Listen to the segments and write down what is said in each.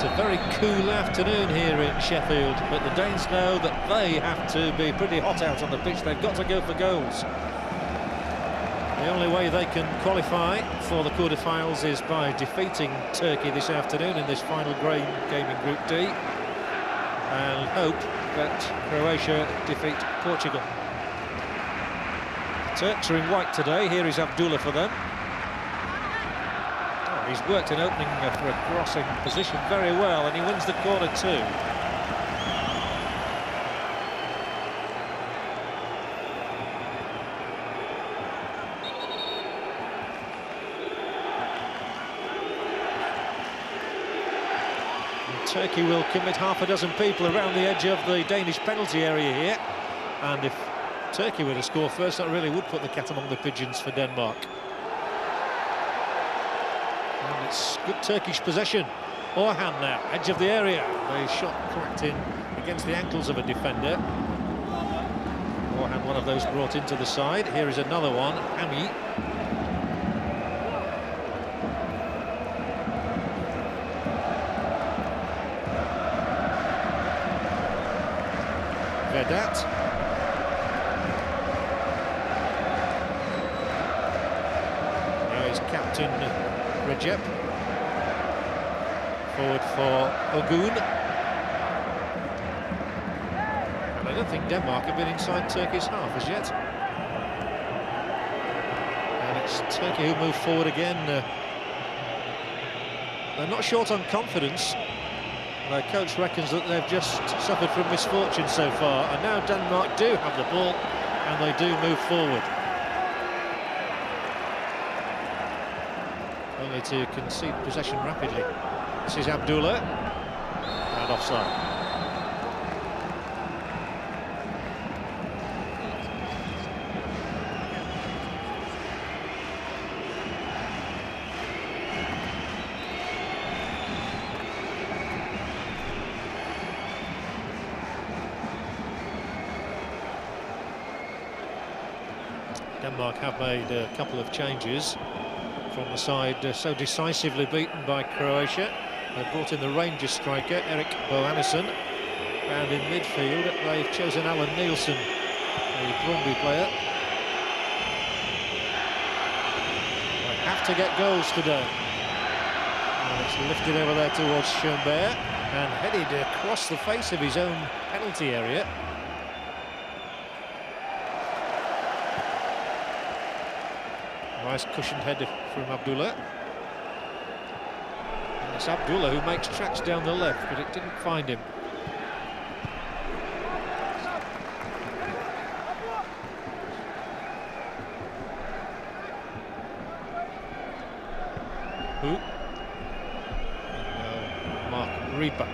It's a very cool afternoon here in Sheffield, but the Danes know that they have to be pretty hot out on the pitch. They've got to go for goals. The only way they can qualify for the quarter-finals is by defeating Turkey this afternoon in this final game in Group D, and hope that Croatia defeat Portugal. The Turks are in white today. Here is Abdullah for them. He's worked an opening for a crossing position very well, and he wins the corner too. And Turkey will commit half a dozen people around the edge of the Danish penalty area here, and if Turkey were to score first, that really would put the cat among the pigeons for Denmark. And it's good Turkish possession. Orhan now, edge of the area. The shot cracked in against the ankles of a defender. Orhan, one of those brought into the side. Here is another one, Hami. Vedat. Now he's captain Recep. Forward for Ogun. And I don't think Denmark have been inside Turkey's half as yet. And it's Turkey who move forward again. They're not short on confidence. Their coach reckons that they've just suffered from misfortune so far, and now Denmark do have the ball and they do move forward. Only to concede possession rapidly. This is Abdullah, and offside. Denmark have made a couple of changes from the side so decisively beaten by Croatia. They've brought in the Rangers striker, Erik Bohannesson, and in midfield they've chosen Alan Nielsen, the Brøndby player. They have to get goals today. And it's lifted over there towards Schoenberg and headed across the face of his own penalty area. Nice cushioned header from Abdullah. And it's Abdullah who makes tracks down the left, but it didn't find him. Who? Mark Ripa.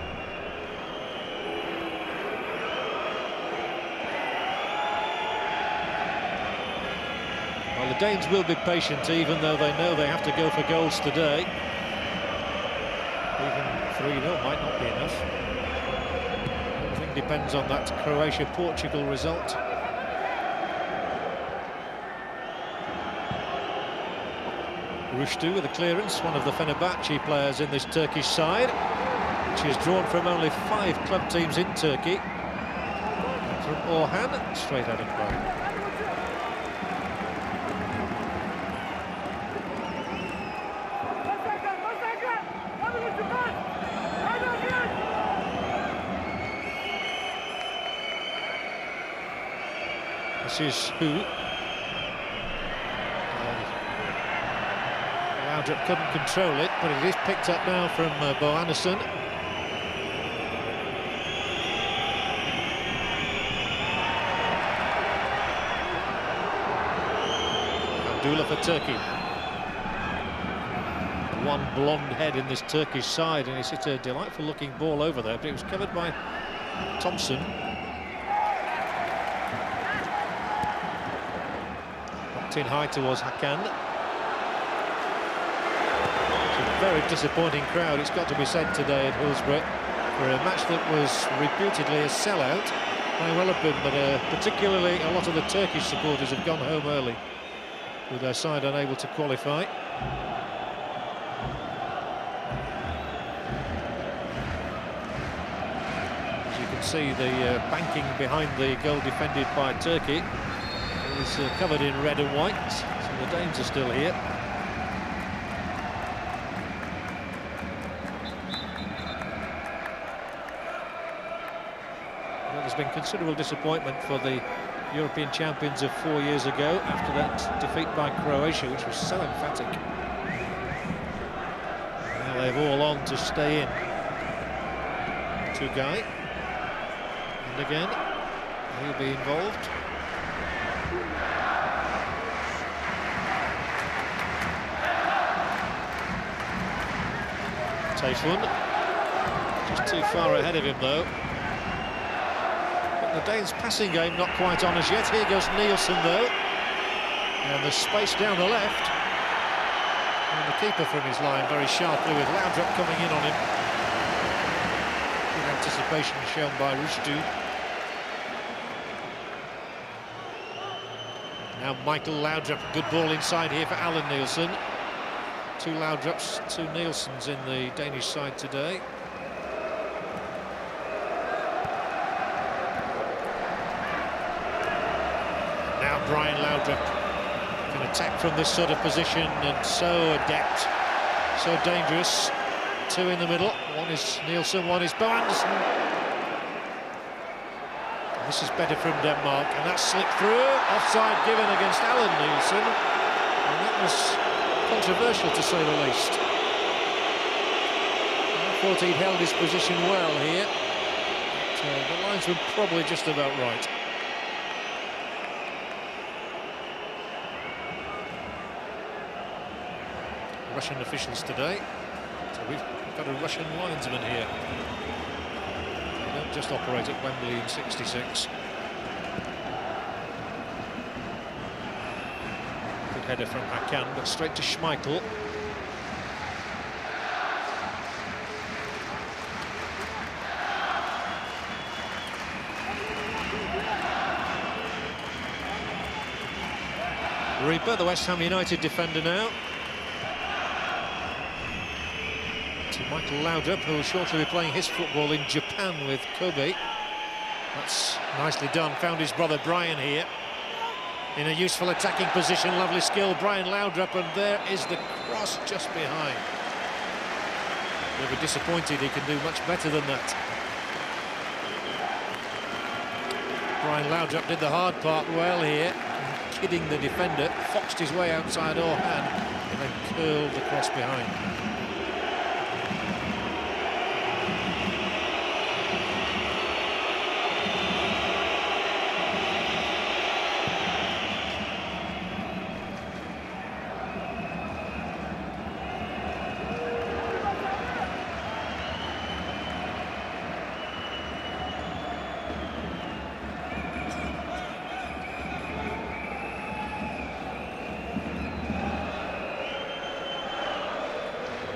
Well, the Danes will be patient, even though they know they have to go for goals today. Even 3-0 might not be enough. Everything depends on that Croatia-Portugal result. Rushdu with a clearance, one of the Fenerbahce players in this Turkish side, which is drawn from only 5 club teams in Turkey. And from Orhan, straight out of play. This is who? Laudrup couldn't control it, but it is picked up now from Bohannesson. Abdullah for Turkey. One blonde head in this Turkish side, and it's hit a delightful looking ball over there, but it was covered by Thompson. In high towards Hakan. It's a very disappointing crowd, it's got to be said, today at Hillsborough, for a match that was reputedly a sellout. May well have been, but particularly a lot of the Turkish supporters have gone home early with their side unable to qualify. can see the banking behind the goal defended by Turkey is covered in red and white, so the Danes are still here. Well, there's been considerable disappointment for the European champions of 4 years ago after that defeat by Croatia, which was so emphatic. Now they've all on to stay in. Guy, and again he'll be involved. Tayfun just too far ahead of him though. But the Danes' passing game not quite on as yet. Here goes Nielsen though, and there's space down the left, and the keeper from his line very sharply with Laudrup coming in on him. Anticipation shown by Rushdu. Now Michael Laudrup, good ball inside here for Alan Nielsen. 2 Laudrups, 2 Nielsens in the Danish side today. Now Brian Laudrup can attack from this sort of position, and so adept, so dangerous. 2 in the middle, one is Nielsen, one is Bo Anderson. This is better from Denmark, and that's slipped through. Offside given against Alan Nielsen, and that was controversial to say the least. I thought he'd held his position well here, but the lines were probably just about right. Russian officials today. So we've got a Russian linesman here. They don't just operate at Wembley in '66. Good header from Hakan, but straight to Schmeichel. Reaper, the West Ham United defender now. Michael Laudrup, who will shortly be playing his football in Japan with Kobe. That's nicely done. Found his brother Brian here in a useful attacking position. Lovely skill, Brian Laudrup, and there is the cross just behind. He'll be disappointed. He can do much better than that. Brian Laudrup did the hard part well here, kidding the defender, foxed his way outside Orhan, and then curled the cross behind.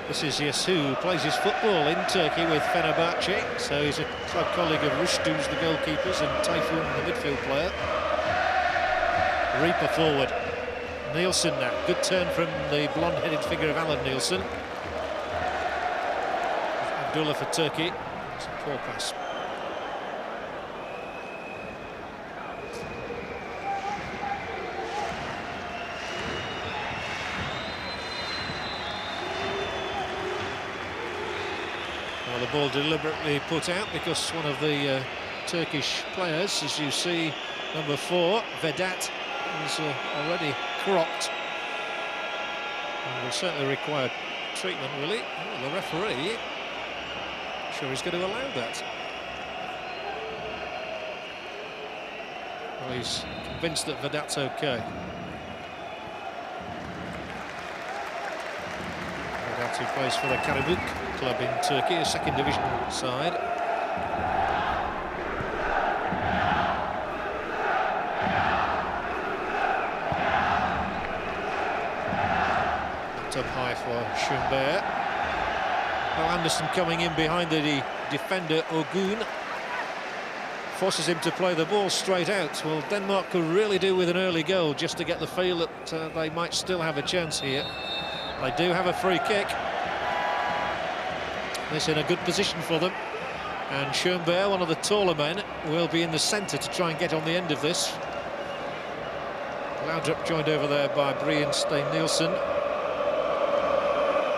This is Yasu, who plays his football in Turkey with Fenerbahce, so he's a club colleague of Rushdu's, the goalkeepers, and Tayfun, the midfield player. Reaper forward. Nielsen now, good turn from the blonde-headed figure of Alan Nielsen. Abdullah for Turkey, it's a poor pass. The ball deliberately put out because one of the Turkish players, as you see, number 4, Vedat, is already cropped and will certainly require treatment, will he? Oh, the referee, sure he's going to allow that. Well, he's convinced that Vedat's okay. Vedat, who plays for the Karabük club in Turkey, a second division side. Up high for Schönberg. Well, Anderson coming in behind the defender Ogun, forces him to play the ball straight out. Well, Denmark could really do with an early goal just to get the feel that they might still have a chance here. They do have a free kick. This in a good position for them. And Schoenberg, one of the taller men, will be in the centre to try and get on the end of this. Laudrup joined over there by Brian Stein-Nielsen.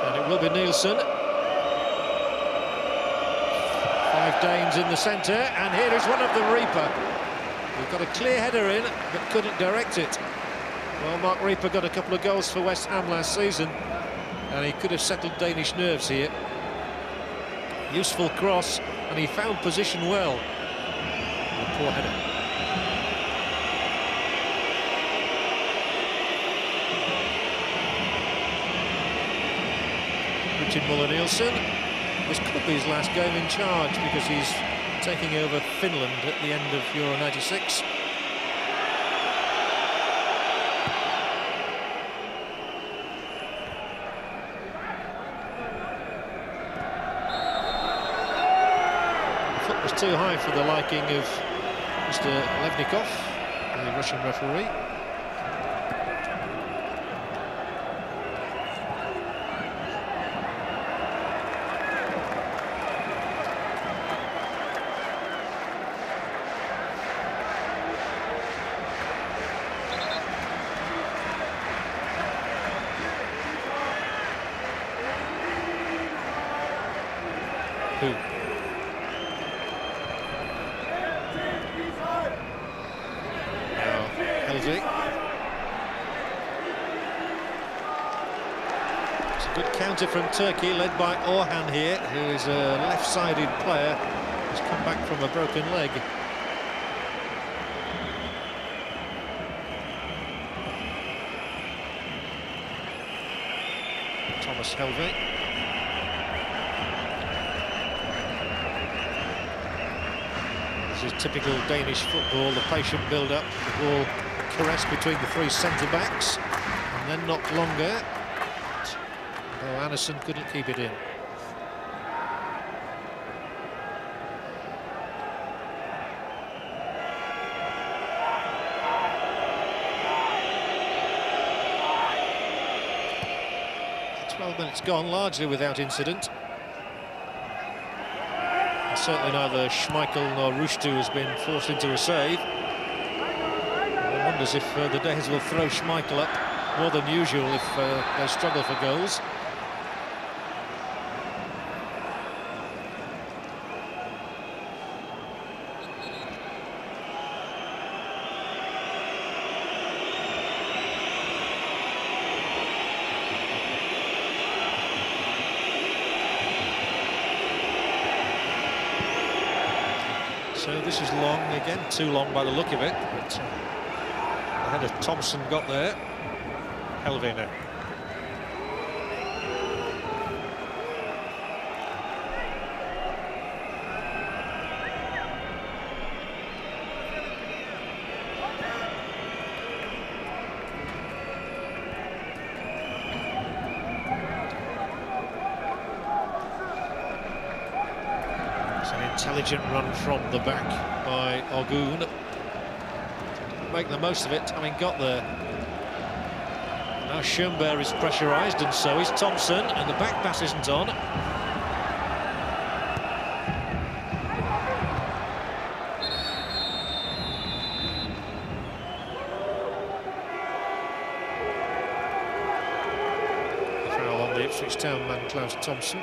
And it will be Nielsen. 5 Danes in the centre, and here is one of the Reaper. We've got a clear header in, but couldn't direct it. Well, Mark Reaper got a couple of goals for West Ham last season, and he could have settled Danish nerves here. Useful cross, and he found position well. And a poor header. Richard Muller-Nielsen. This could be his last game in charge because he's taking over Finland at the end of Euro 96. The foot was too high for the liking of Mr. Levnikov, the Russian referee. It's a good counter from Turkey, led by Orhan here, who is a left-sided player who's come back from a broken leg. Thomas Helveg. This is typical Danish football, the patient build-up, the ball caressed between the 3 centre-backs, and then knocked longer, though Anderson couldn't keep it in. The 12 minutes gone, largely without incident. Certainly neither Schmeichel nor Rushtu has been forced into a save. One wonders if the Danes will throw Schmeichel up more than usual if they struggle for goals. So this is long, again, too long by the look of it, but the header Thompson got there. Helveg now. Intelligent run from the back by Ogun. Make the most of it, having got there. Now Schoenberg is pressurised, and so is Thompson, and the back pass isn't on. The foul on the Ipswich Town man, Klaus Thompson.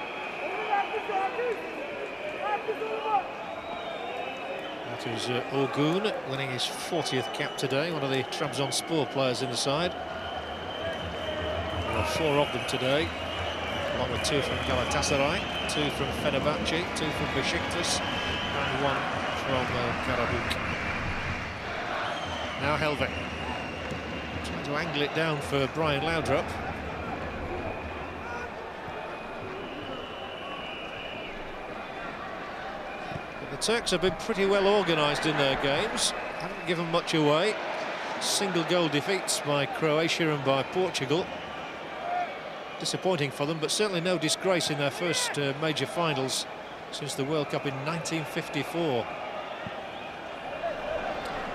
That is Ogun winning his 40th cap today, one of the Trabzonspor players in the side. There are 4 of them today, along with 2 from Galatasaray, 2 from Fenerbahce, 2 from Besiktas, and 1 from Karabük. Now Helveg trying to angle it down for Brian Laudrup. The Turks have been pretty well organised in their games, haven't given much away. Single goal defeats by Croatia and by Portugal. Disappointing for them, but certainly no disgrace in their first major finals since the World Cup in 1954.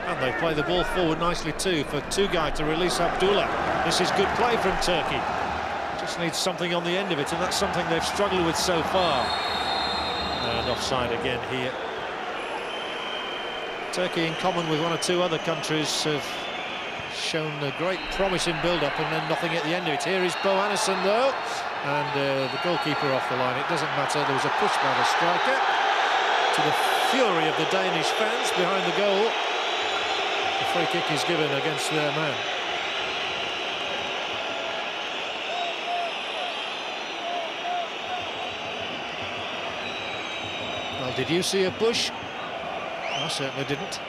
And they play the ball forward nicely too for Tugay to release Abdullah. This is good play from Turkey. Just needs something on the end of it, and that's something they've struggled with so far. And And offside again here. Turkey, in common with one or two other countries, have shown a great promise in build-up and then nothing at the end of it. Here is Bo Anderson, though, and the goalkeeper off the line. It doesn't matter. There was a push by the striker, to the fury of the Danish fans behind the goal. The free kick is given against their man. Well, did you see a push? I certainly didn't.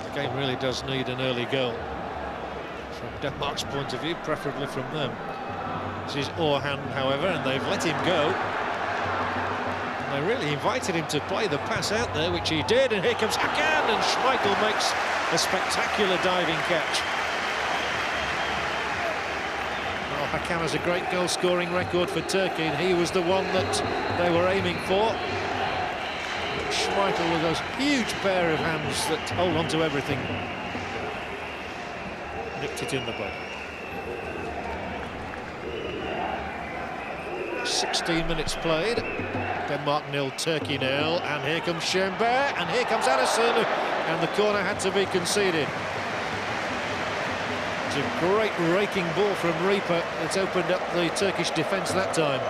The game really does need an early goal from Denmark's point of view, preferably from them. This is Orhan, however, and they've let him go. And they really invited him to play the pass out there, which he did, and here comes Hakan, and Schmeichel makes a spectacular diving catch. Well, Hakan has a great goal-scoring record for Turkey, and he was the one that they were aiming for. Schmeichel with those huge pair of hands that hold on to everything. Nicked it in the bud. 16 minutes played. Denmark 0, Turkey 0, and here comes Schönberg, and here comes Anderson, and the corner had to be conceded. It's a great raking ball from Reaper that's opened up the Turkish defence that time.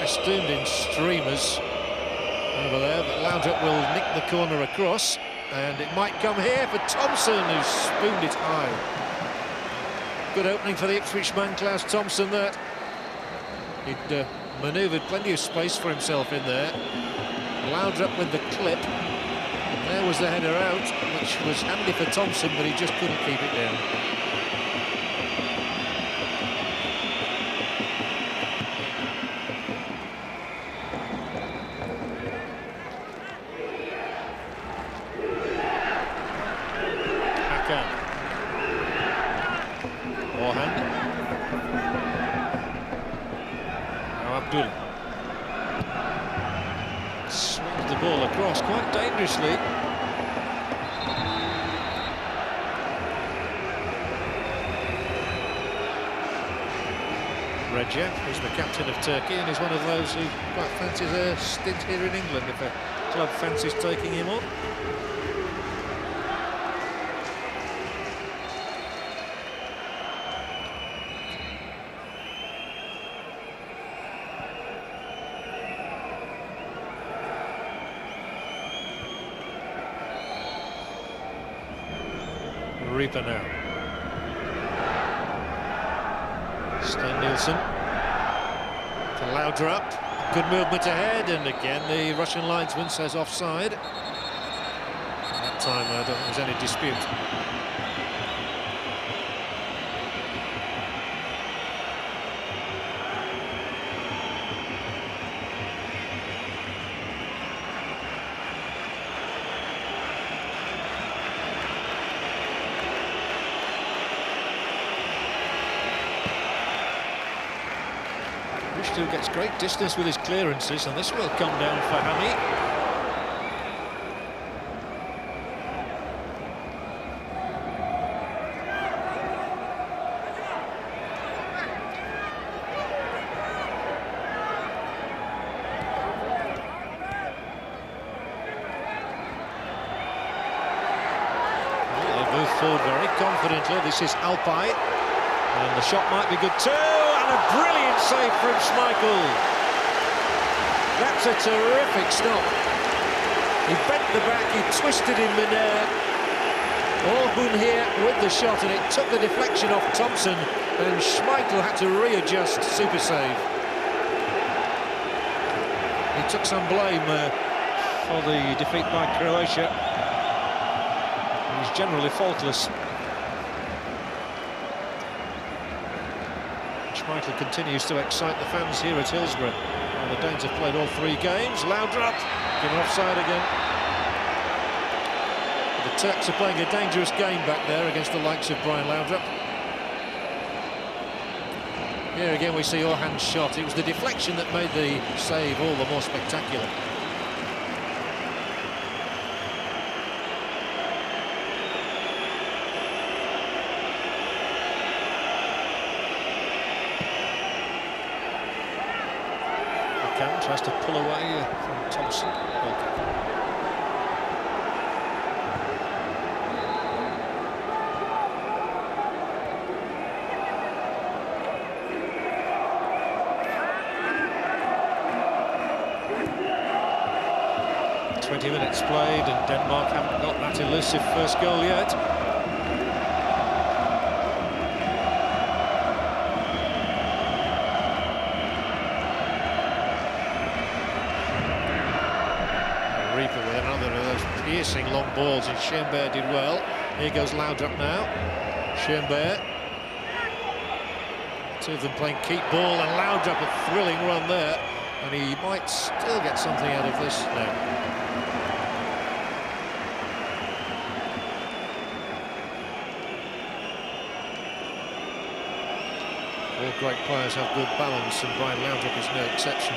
Festooned in streamers over there, but Laudrup will nick the corner across, and it might come here for Thompson, who spooned it high. Good opening for the Ipswich man, Klaus Thompson, that. He'd manoeuvred plenty of space for himself in there. Laudrup with the clip. There was the header out, which was handy for Thompson, but he just couldn't keep it down. Orhan. Now Abdul swings the ball across quite dangerously. Recep is the captain of Turkey and is one of those who quite fancies a stint here in England if a club fancies taking him on. Reaper now. Sten Nielsen to Laudrup. Good movement ahead, and again the Russian linesman says offside. That time I don't think there's any dispute. Who gets great distance with his clearances, and this will come down for Hami. Well, they move forward very confidently. This is Alpay, and the shot might be good too. And a brilliant save from Schmeichel. That's a terrific stop. He bent the back, he twisted in midair. Orhun here with the shot, and it took the deflection off Thompson, and Schmeichel had to readjust. Super save. He took some blame for the defeat by Croatia. He's generally faultless. Schmeichel continues to excite the fans here at Hillsborough. Well, the Danes have played all 3 games. Laudrup given offside again. The Turks are playing a dangerous game back there against the likes of Brian Laudrup. Here again we see Orhan's shot. It was the deflection that made the save all the more spectacular. Hakan tries to pull away from Thompson. 20 minutes played and Denmark haven't got that elusive first goal yet. Reaper with another of those piercing long balls, and Schönberg did well. Here goes Laudrup now. Schönberg. Two of them playing keep ball, and Laudrup a thrilling run there. And he might still get something out of this now. All great players have good balance, and Brian Laudrup is no exception.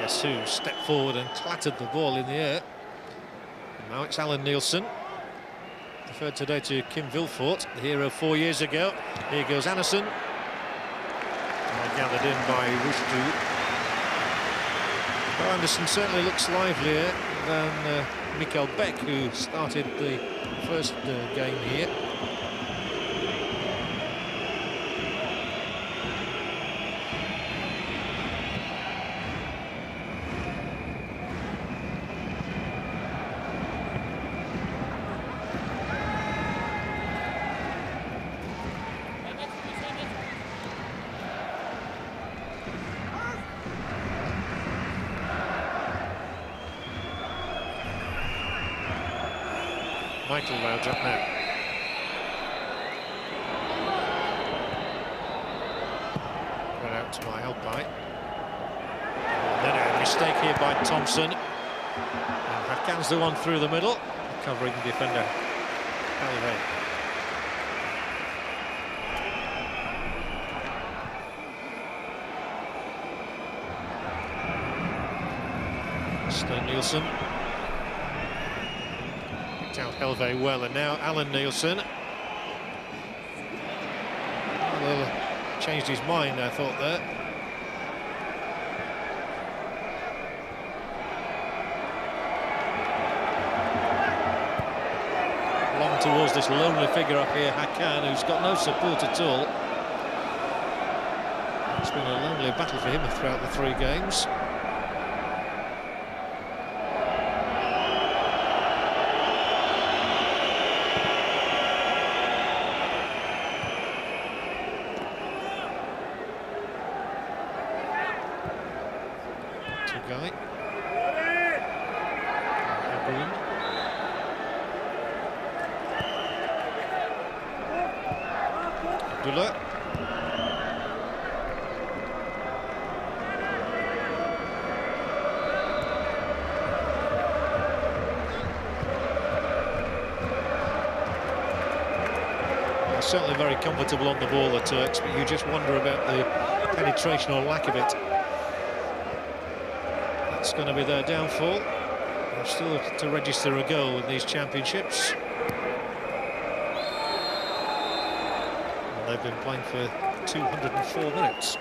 Yasu stepped forward and clattered the ball in the air. And now it's Alan Nielsen, referred today to Kim Vilfort, the hero 4 years ago. Here goes Anderson, gathered in by Rushdu. Well, Anderson certainly looks livelier than Mikael Beck, who started the first game here. Michael Laudrup now. Got out to my Alpine. And then a mistake here by Thompson. And Hakan's the one through the middle, covering the defender. Halvey. Stone Nielsen. Out Helve well, and now Alan Nielsen. Well, changed his mind, I thought there. Long towards this lonely figure up here, Hakan, who's got no support at all. It's been a lonely battle for him throughout the 3 games. Guy. Abdullah. They're certainly very comfortable on the ball, the Turks, but you just wonder about the penetration or lack of it. It's going to be their downfall. They're still to register a goal in these championships. And they've been playing for 204 minutes.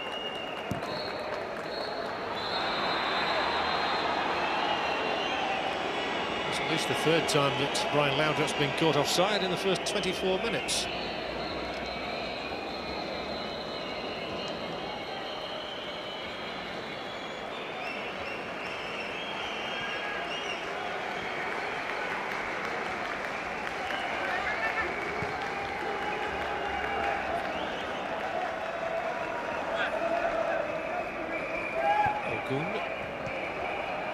It's at least the 3rd time that Brian Laudrup's been caught offside in the first 24 minutes.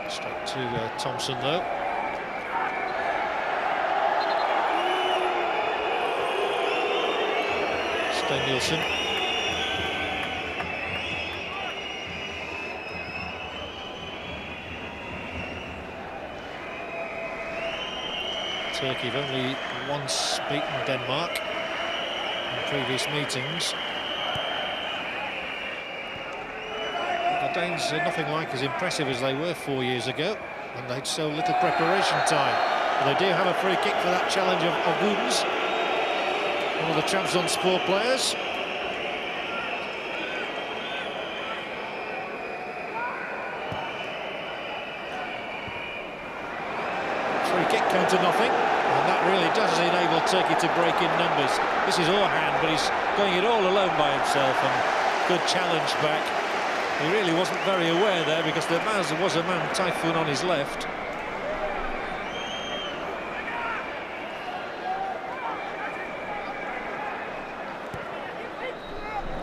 Straight to Thompson though. Stay Nielsen. Turkey have only once beaten Denmark in previous meetings. The Danes are nothing like as impressive as they were 4 years ago, and they'd so little preparation time. But they do have a free kick for that challenge of Oguns, one of the Trabzonspor players. Free kick count to nothing, and that really does enable Turkey to break in numbers. This is Orhan, but he's going it all alone by himself, and good challenge back. He really wasn't very aware there because there was a man, Typhoon, on his left.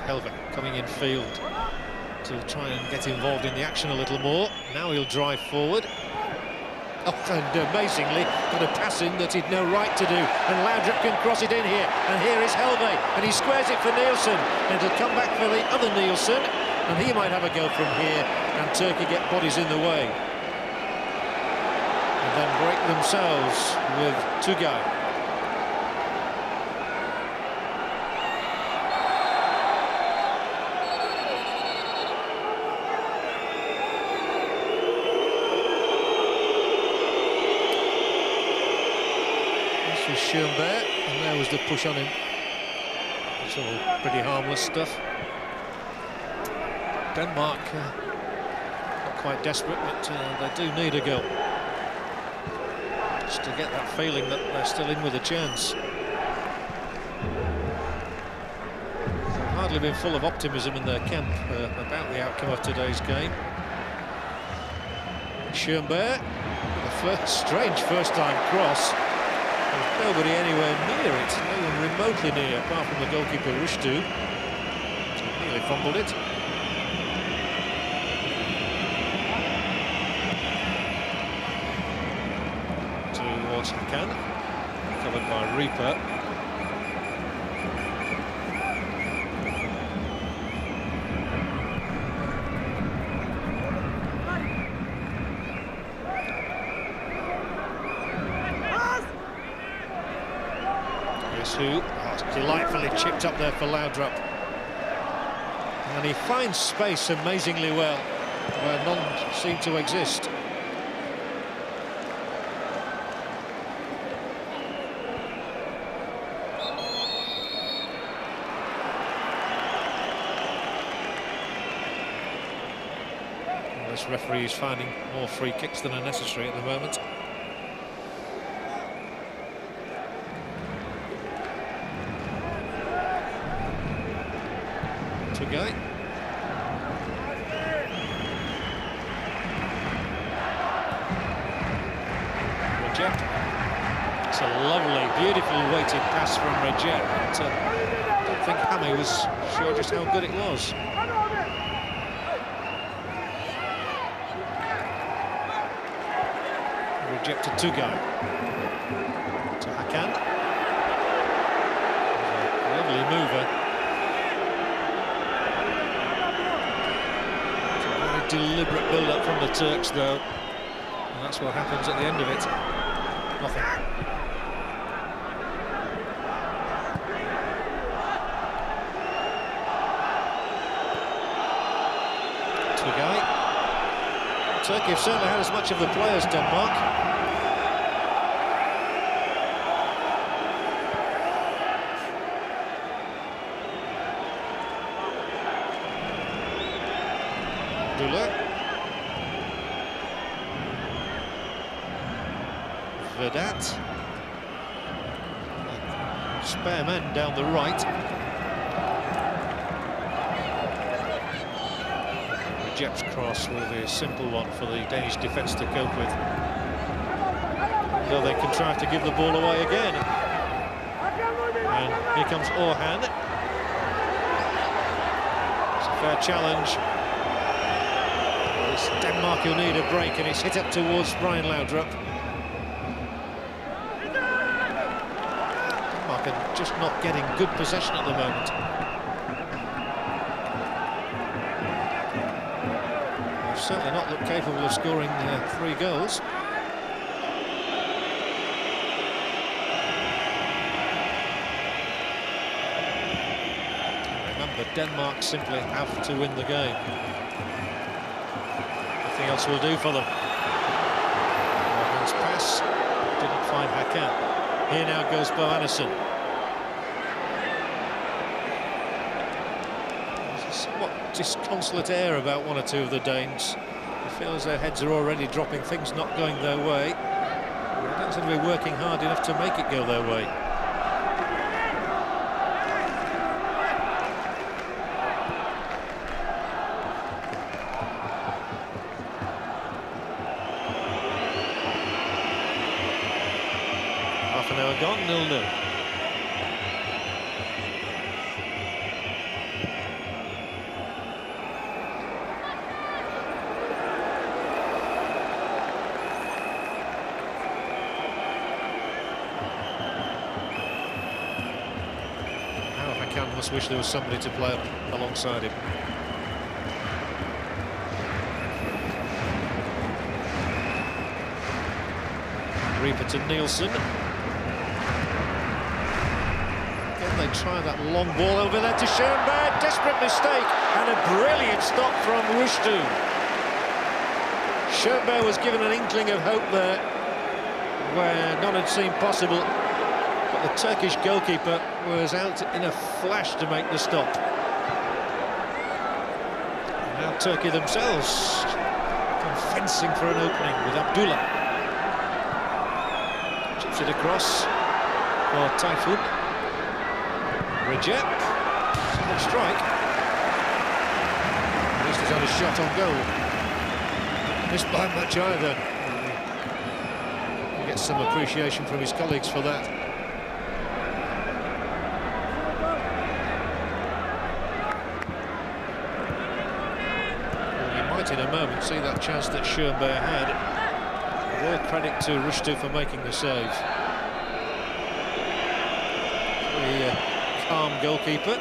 Helveg coming in field to try and get involved in the action a little more. Now he'll drive forward. Oh, and amazingly, got a pass in that he'd no right to do. And Laudrup can cross it in here. And here is Helveg, and he squares it for Nielsen. And it'll come back for the other Nielsen. And he might have a go from here, and Turkey get bodies in the way. And then break themselves with Tugay. This was Schoenberg, and there was the push on him. It's all pretty harmless stuff. Denmark not quite desperate, but they do need a goal just to get that feeling that they're still in with a chance. They've hardly been full of optimism in their camp about the outcome of today's game. Schoenberg, a strange first-time cross. There's nobody anywhere near it, no one remotely near, apart from the goalkeeper Rushdu. He nearly fumbled it. Hakan, covered by Reaper. Guess who? Oh, delightfully chipped up there for Laudrup. And he finds space amazingly well, where none seem to exist. This referee is finding more free kicks than are necessary at the moment. Tugay. Recep. It's a lovely, beautifully weighted pass from Recep. But, I don't think Hammy was sure just how good it was. Recep to Tugay. To Hakan. A lovely mover. It's a very deliberate build-up from the Turks, though. And that's what happens at the end of it. Nothing. Tugay. Turkey have certainly had as much of the play as Denmark. Vedat. Spare men down the right. Recep's cross will be a simple one for the Danish defence to cope with. Though they contrive to give the ball away again. And here comes Orhan. It's a fair challenge. It's Denmark will need a break, and it's hit up towards Brian Laudrup. Denmark and just not getting good possession at the moment. They've certainly not looked capable of scoring 3 goals. Remember, Denmark simply have to win the game. Nothing else will do for them. Morgan's pass didn't find Hakan. Here now goes Bo Anderson. There's a somewhat disconsolate air about one or two of the Danes. It feels their heads are already dropping, things not going their way. They don't seem to be working hard enough to make it go their way. Half an hour gone, 0-0. Hakan must wish there was somebody to play alongside him. Reaper to Nielsen. They try that long ball over there to Schoenberg. Desperate mistake and a brilliant stop from Rushdu. Schoenberg was given an inkling of hope there where none had seemed possible, but the Turkish goalkeeper was out in a flash to make the stop. And now Turkey themselves come fencing for an opening with Abdullah. Chips it across for Tayfun. Recep, solid strike. At least he's had a shot on goal. Missed by much either. He gets some appreciation from his colleagues for that. Well, you might in a moment see that chance that Schoenberg had. All credit to Rushdu for making the save. Calm goalkeeper,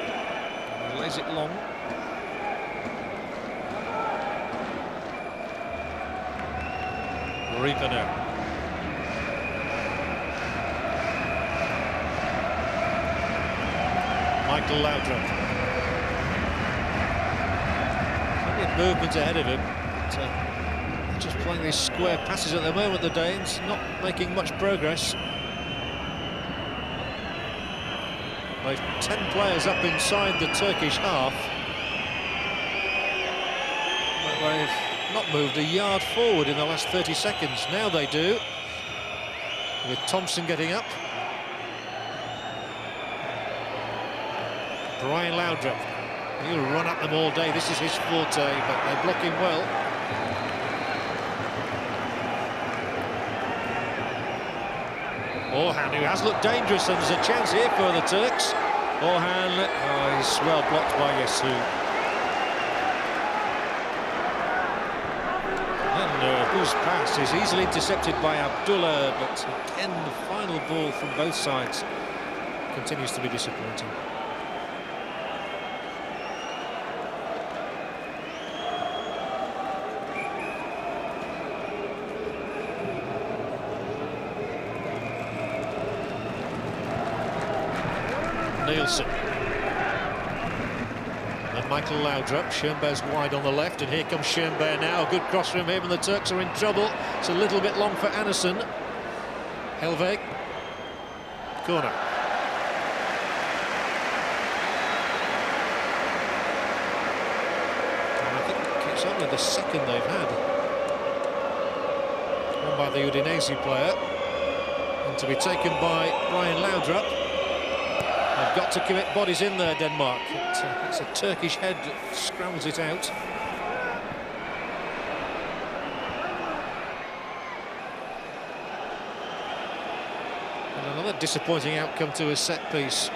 lays it long. Reaper now. Michael Laudrup. Plenty of movement ahead of him. But, just playing these square passes at the moment, the Danes, not making much progress. They've 10 players up inside the Turkish half. But they've not moved a yard forward in the last 30 seconds. Now they do, with Thompson getting up. Brian Laudrup. He'll run at them all day. This is his forte, but they block him well. Orhan, who has looked dangerous, and there's a chance here for the Turks. Orhan, he's well blocked by Yesu. And whose pass is easily intercepted by Abdullah, but again the final ball from both sides continues to be disappointing. Nielsen. And Michael Laudrup. Schoenberg's wide on the left, and here comes Schoenberg now. A good cross from him, and the Turks are in trouble. It's a little bit long for Anderson. Helveg. Corner. And I think it's only the second they've had. One by the Udinese player. And to be taken by Brian Laudrup. They've got to commit bodies in there, Denmark. It's a Turkish head that scrambles it out. And another disappointing outcome to a set piece.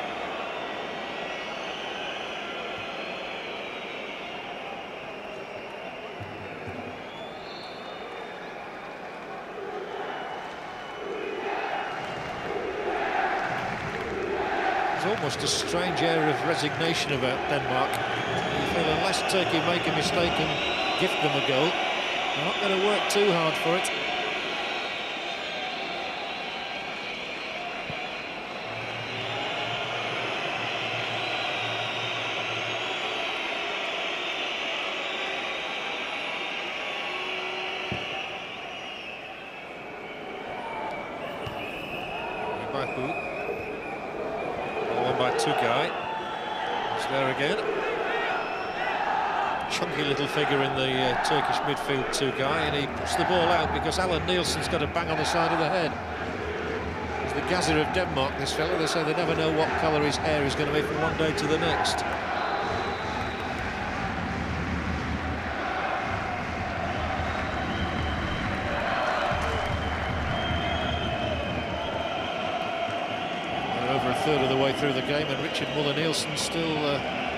almost a strange air of resignation about Denmark. You feel unless Turkey make a mistake and gift them a goal, they're not going to work too hard for it. One by Tugay. It's there again. Chunky little figure in the Turkish midfield, Tugay, and he puts the ball out because Alan Nielsen's got a bang on the side of the head. He's the Gazza of Denmark, this fella. They say they never know what colour his hair is going to be from one day to the next. Over a third of the way through the game, and Richard Muller-Nielsen still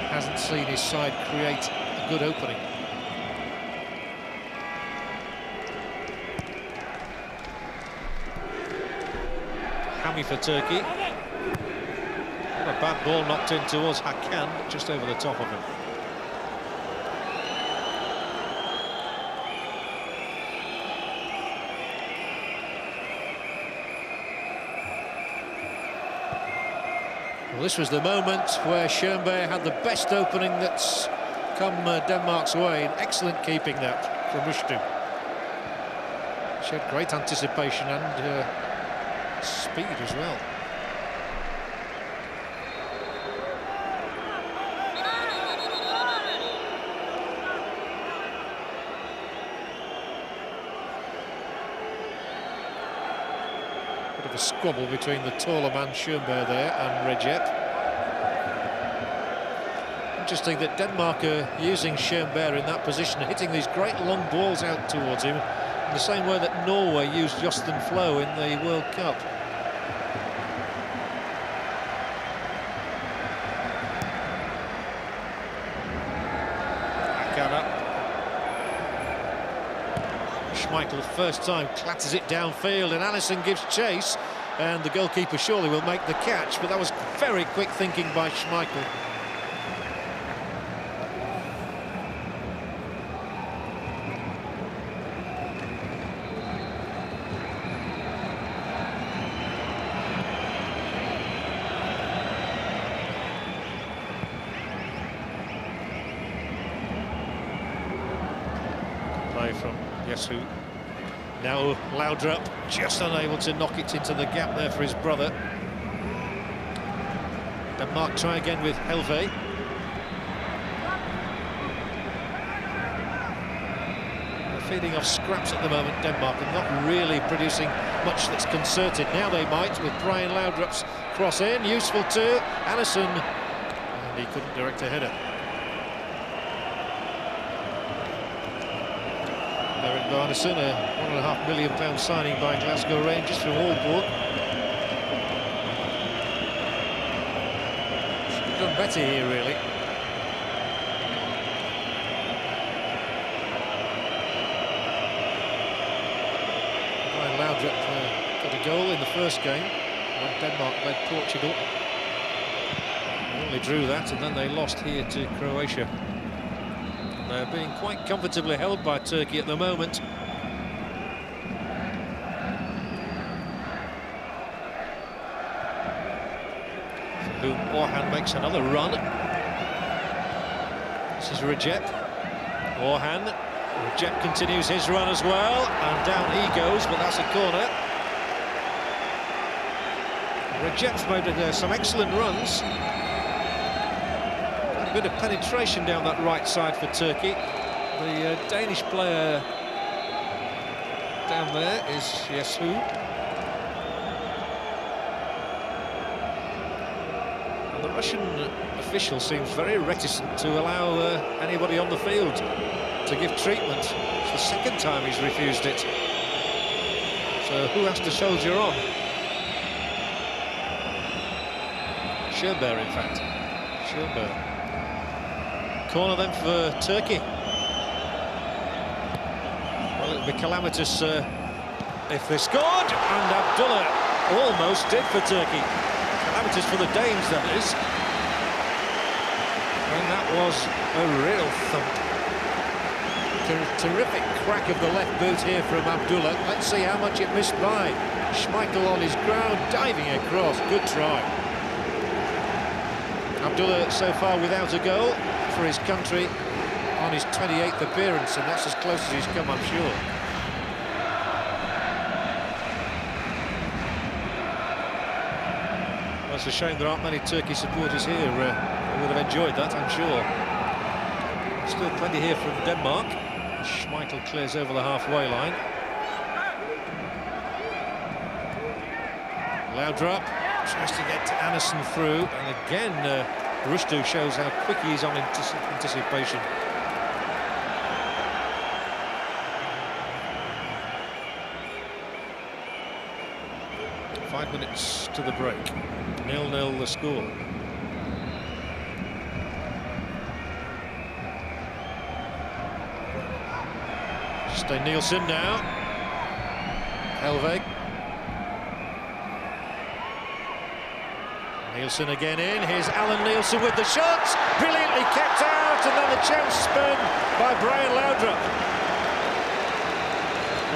hasn't seen his side create a good opening. Hammy for Turkey. Not a bad ball knocked in towards Hakan, just over the top of him. Well, this was the moment where Schönberg had the best opening that's come Denmark's way. An excellent keeping that from Rushdie. Showed great anticipation and speed as well. Bit of a squabble between the taller man Schönberg there and Recep. Interesting that Denmark are using Schönberg in that position, hitting these great long balls out towards him, in the same way that Norway used Jostein Flo in the World Cup. Schmeichel, first time, clatters it downfield, and Alisson gives chase, and the goalkeeper surely will make the catch, but that was very quick thinking by Schmeichel. Play from Yesu. Now Laudrup just unable to knock it into the gap there for his brother. Denmark try again with Helve. They're feeding off scraps at the moment, Denmark, and not really producing much that's concerted. Now they might with Brian Laudrup's cross in, useful too. Alisson, and he couldn't direct a header. Erik Barnesen, a £1.5 million signing by Glasgow Rangers from Aalborg. Should have done better here, really. Brian Laudrup got a goal in the first game when Denmark led Portugal. They only drew that, and then they lost here to Croatia. They're being quite comfortably held by Turkey at the moment. For whom Orhan makes another run. This is Recep. Orhan. Recep continues his run as well, and down he goes, but that's a corner. Recep's made some excellent runs. A bit of penetration down that right side for Turkey. The Danish player down there is Yesu. And the Russian official seems very reticent to allow anybody on the field to give treatment. It's the second time he's refused it. So who has to soldier on? Schönberg, in fact. Schönberg. Corner then for Turkey. Well, it'll be calamitous if they scored, and Abdullah almost did for Turkey. kilometres for the Danes, that is. And that was a real thump. Terrific crack of the left boot here from Abdullah. Let's see how much it missed by. Schmeichel on his ground, diving across. Good try. Abdullah so far without a goal for his country on his 28th appearance, and that's as close as he's come, I'm sure. Well, it's a shame there aren't many Turkish supporters here who would have enjoyed that, I'm sure. Still plenty here from Denmark. Schmeichel clears over the halfway line. Laudrup tries to get Anderson through, and again Rushdu shows how quick he is on anticipation. Five minutes to the break. 0-0 the score. Stay Nielsen now. Helveg. Nielsen again in. Here's Alan Nielsen with the shots. Brilliantly kept out, and then the chance spun by Brian Laudrup.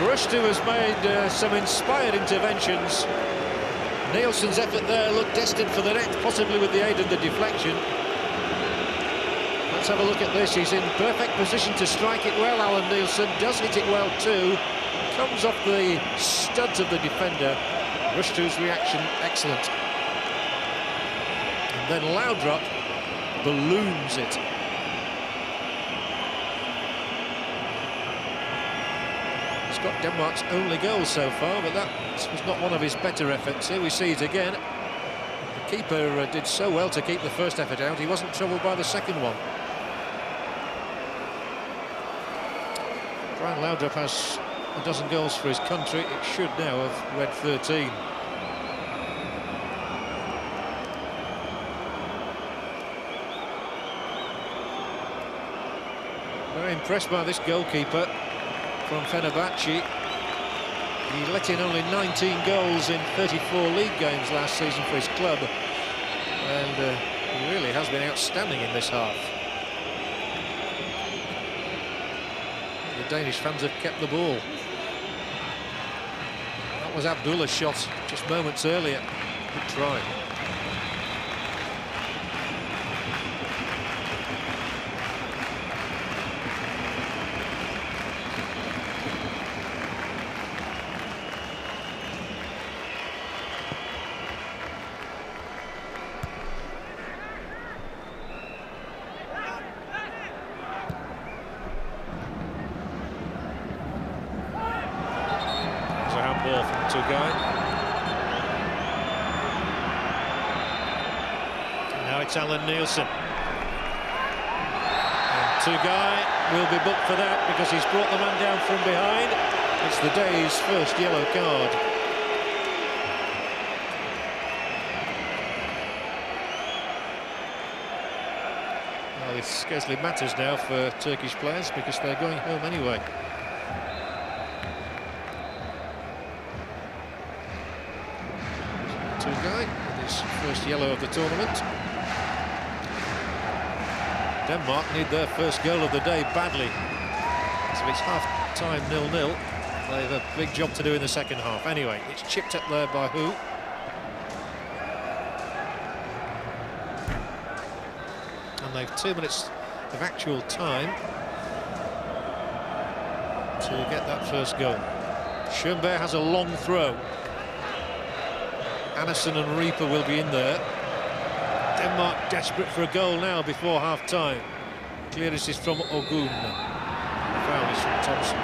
Rushdu has made some inspired interventions. Nielsen's effort there looked destined for the net, possibly with the aid of the deflection. Let's have a look at this. He's in perfect position to strike it well. Alan Nielsen does hit it well too. Comes off the studs of the defender. Rushdu's reaction excellent. And then Laudrup balloons it. He's got Denmark's only goal so far, but that was not one of his better efforts. Here we see it again. The keeper did so well to keep the first effort out, he wasn't troubled by the second one. Brian Laudrup has a dozen goals for his country. It should now have read 13. Very impressed by this goalkeeper from Fenerbahce. He let in only 19 goals in 34 league games last season for his club, and he really has been outstanding in this half. The Danish fans have kept the ball. That was Abdullah's shot just moments earlier. Good try. Ball from Tugay. Now it's Alan Nielsen. And Tugay will be booked for that because he's brought the man down from behind. It's the day's first yellow card. Well, it scarcely matters now for Turkish players because they're going home anyway. Tugay with his first yellow of the tournament. Denmark need their first goal of the day badly. So it's half-time 0-0. They have a big job to do in the second half. Anyway, it's chipped up there by Hu. And they've 2 minutes of actual time to get that first goal. Schoenberg has a long throw. Anderson and Reaper will be in there. Denmark desperate for a goal now before half-time. Clearance is from Ogun. Foul is from Thompson.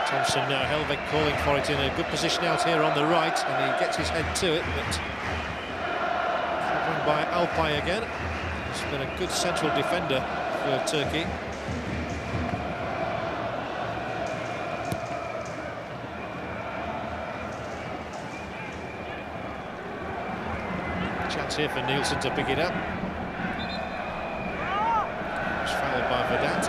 Thompson now, Helveg calling for it in a good position out here on the right, and he gets his head to it, but covering by Alpay again. He's been a good central defender for Turkey. Chance here for Nielsen to pick it up. It's fouled by Vedat.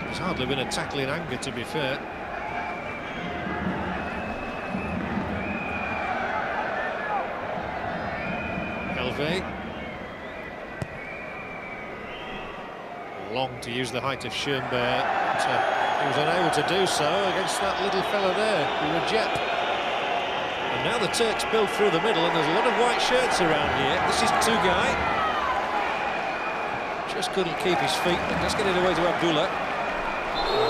There's hardly been a tackle in anger, to be fair. Long to use the height of Schönberg, but he was unable to do so against that little fella there, Recep. And now the Turks build through the middle, and there's a lot of white shirts around here. This is Tugay. Just couldn't keep his feet, but let's get it away to Abdullah.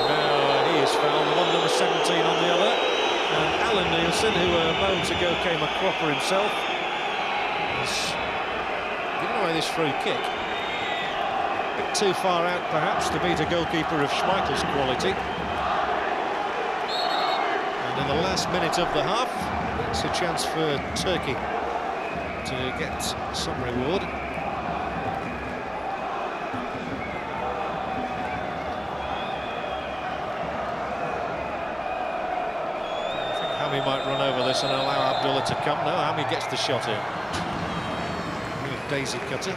Now he is fouled, the one number 17 on the other. And Alan Nielsen, who moments ago came a cropper himself, has given away this free kick. A bit too far out, perhaps, to beat a goalkeeper of Schmeichel's quality. And in the last minute of the half, it's a chance for Turkey to get some reward. I think Hami might run over this and allow Abdullah to come. No, Hami gets the shot in. Daisy cutter.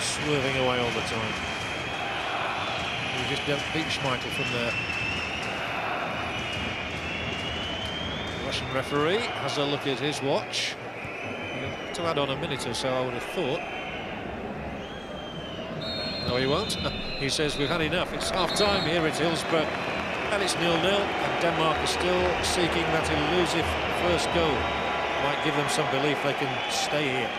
Swerving away all the time. You just don't beat Schmeichel from there. The Russian referee has a look at his watch. To add on a minute or so, I would have thought. No, he won't. He says we've had enough. It's half-time here at Hillsborough, and it's 0-0, and Denmark is still seeking that elusive first goal. Might give them some belief they can stay here.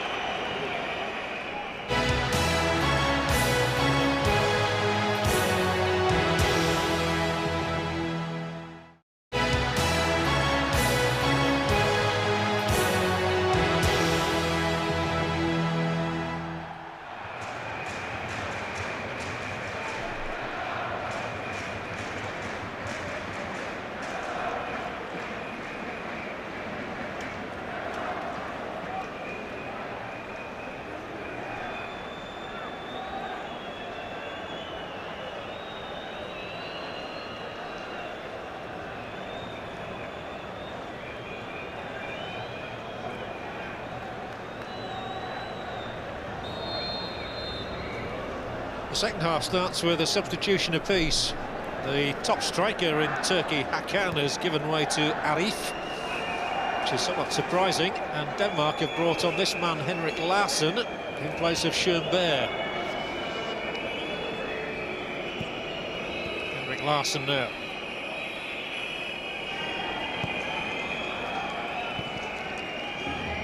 The second half starts with a substitution apiece. The top striker in Turkey, Hakan, has given way to Arif, which is somewhat surprising, and Denmark have brought on this man, Henrik Larsson, in place of Schönberg. Henrik Larsson now.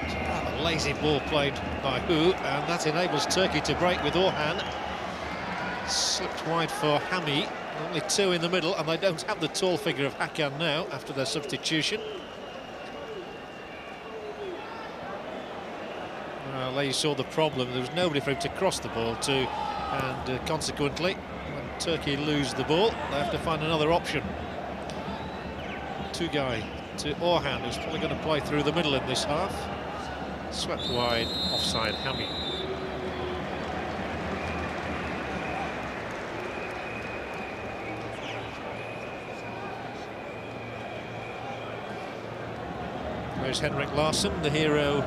It's a rather lazy ball played by Hu, and that enables Turkey to break with Orhan. Slipped wide for Hami, only two in the middle, and they don't have the tall figure of Hakan now after their substitution. Well, there you saw the problem. There was nobody for him to cross the ball to, and consequently, when Turkey lose the ball, they have to find another option. Tugay to Orhan, who's probably going to play through the middle in this half. Swept wide, offside Hami. There's Henrik Larsson, the hero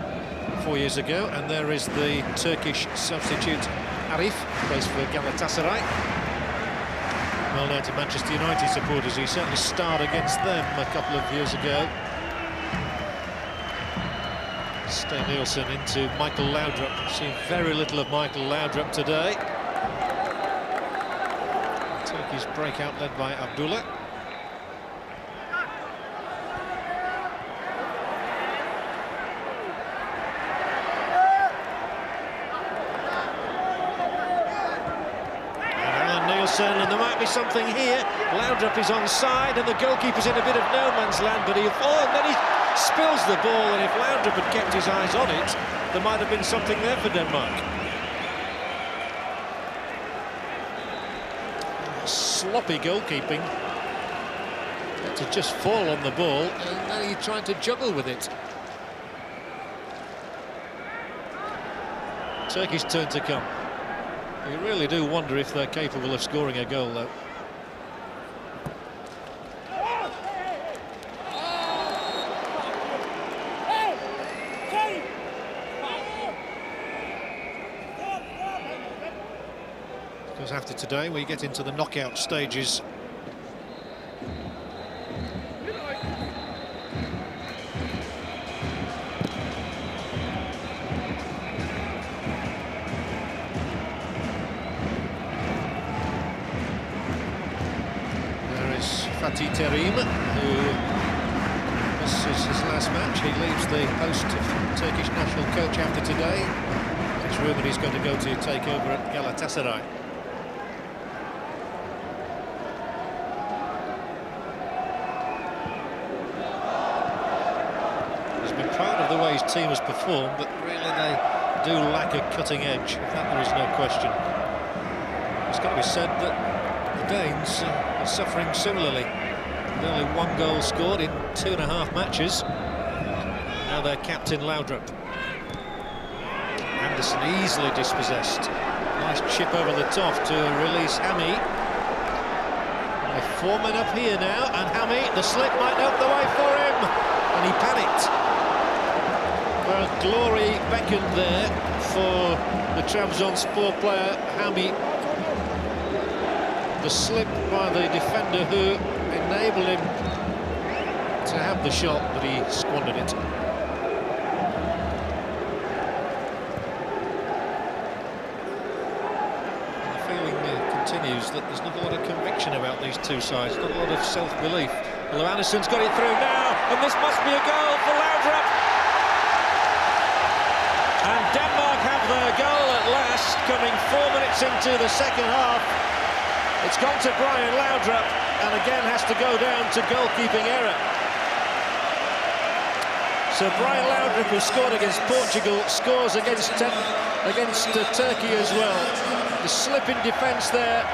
4 years ago, and there is the Turkish substitute Arif, plays for Galatasaray. Well known to Manchester United supporters, he certainly starred against them a couple of years ago. Stay Nielsen into Michael Laudrup. Seen very little of Michael Laudrup today. Turkey's breakout led by Abdullah. And there might be something here. Laudrup is onside, and the goalkeeper's in a bit of no man's land, but and then he spills the ball, and if Laudrup had kept his eyes on it, there might have been something there for Denmark. sloppy goalkeeping. Had to just fall on the ball, and then he tried to juggle with it. Turkey's turn to come. You really do wonder if they're capable of scoring a goal, though. Because after today, we get into the knockout stages. Fatih Terim, who this is his last match. He leaves the post of Turkish national coach after today. It's rumoured he's going to go to take over at Galatasaray. He's been proud of the way his team has performed, but really they do lack a cutting edge. Of that there is no question. It's got to be said that the Danes are suffering similarly. With only 1 goal scored in 2.5 matches. Now their captain Laudrup. Anderson easily dispossessed. Nice chip over the top to release Hami. 4 men up here now, and Hami, the slip might open the way for him, and he panicked. Well, glory beckoned there for the Trabzonspor player Hami. The slip by the defender who enabled him to have the shot, but he squandered it. And the feeling continues that there's not a lot of conviction about these two sides, not a lot of self-belief. Although Anderson's got it through now, and this must be a goal for Laudrup. And Denmark have their goal at last, coming 4 minutes into the second half. It's gone to Brian Laudrup, and again has to go down to goalkeeping error. So Brian Laudrup, who scored against Portugal, scores against Turkey as well. The slip in defence there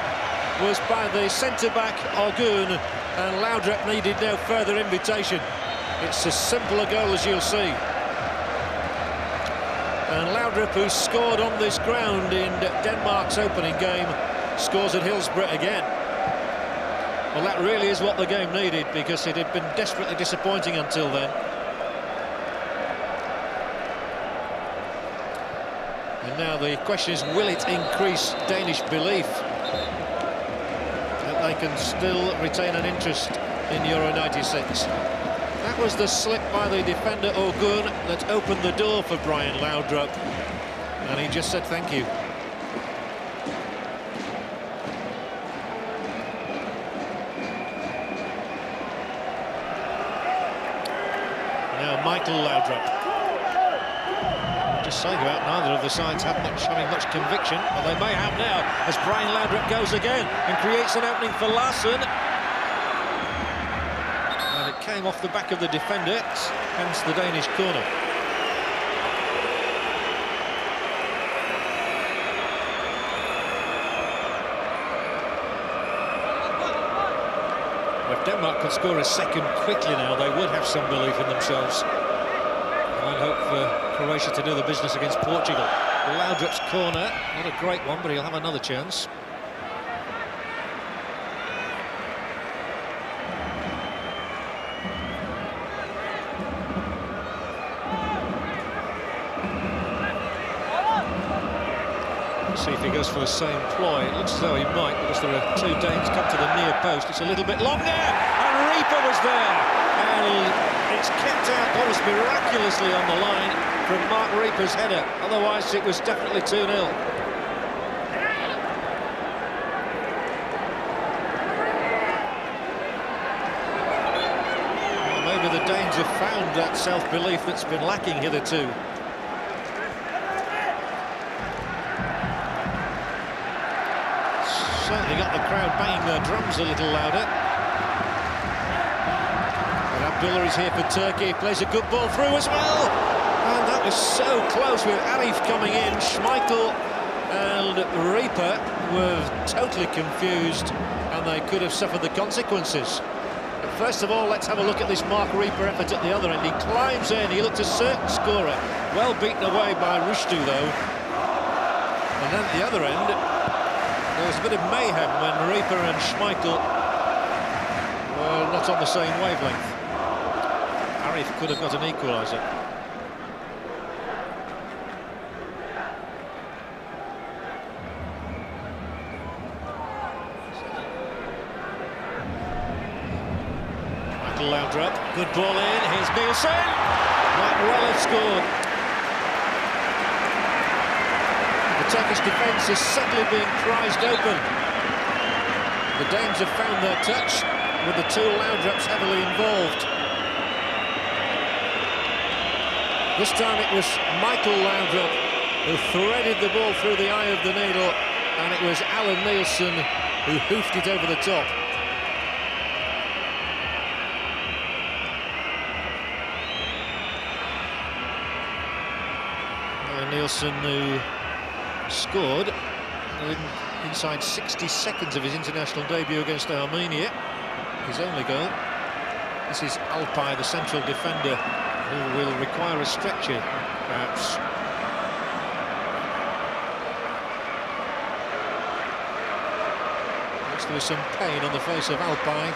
was by the centre-back Orgun, and Laudrup needed no further invitation. It's as simple a goal as you'll see. And Laudrup, who scored on this ground in Denmark's opening game, scores at Hillsborough again. Well, that really is what the game needed, because it had been desperately disappointing until then. And now the question is, will it increase Danish belief that they can still retain an interest in Euro 96? That was the slip by the defender Orgun that opened the door for Brian Laudrup, and he just said thank you. Michael Laudrup. Just saying about neither of the sides having much conviction, but they may have now as Brian Laudrup goes again and creates an opening for Larsen. And it came off the back of the defender, hence the Danish corner. If Denmark could score a second quickly now, they would have some belief in themselves. And I'd hope for Croatia to do the business against Portugal. Laudrup's corner, not a great one, but he'll have another chance. See if he goes for the same ploy. It looks as though he might, because there are 2 Danes come to the near post. It's a little bit long there, and Reaper was there, and it's kept out almost miraculously on the line from Mark Reaper's header. Otherwise, it was definitely 2-0. Well, maybe the Danes have found that self-belief that's been lacking hitherto. Certainly got the crowd banging their drums a little louder. And Abdullah is here for Turkey, plays a good ball through as well. And that was so close with Arif coming in. Schmeichel and Reaper were totally confused, and and they could have suffered the consequences. But first of all, let's have a look at this Mark Reaper effort at the other end. He climbs in, he looked a certain scorer. Well beaten away by Rushdu, though. And then at the other end, there was a bit of mayhem when Reaper and Schmeichel were not on the same wavelength. Arif could have got an equaliser. Laudrup, good ball in, here's Nielsen, might well have scored. The Turkish defence is suddenly being prized open. The Danes have found their touch, with the two Laudrups heavily involved. This time it was Michael Laudrup who threaded the ball through the eye of the needle, and it was Alan Nielsen who hoofed it over the top. Nielsen, who scored inside 60 seconds of his international debut against Armenia, his only goal. This is Alpay, the central defender, who will require a stretcher, perhaps. Looks there was some pain on the face of Alpay.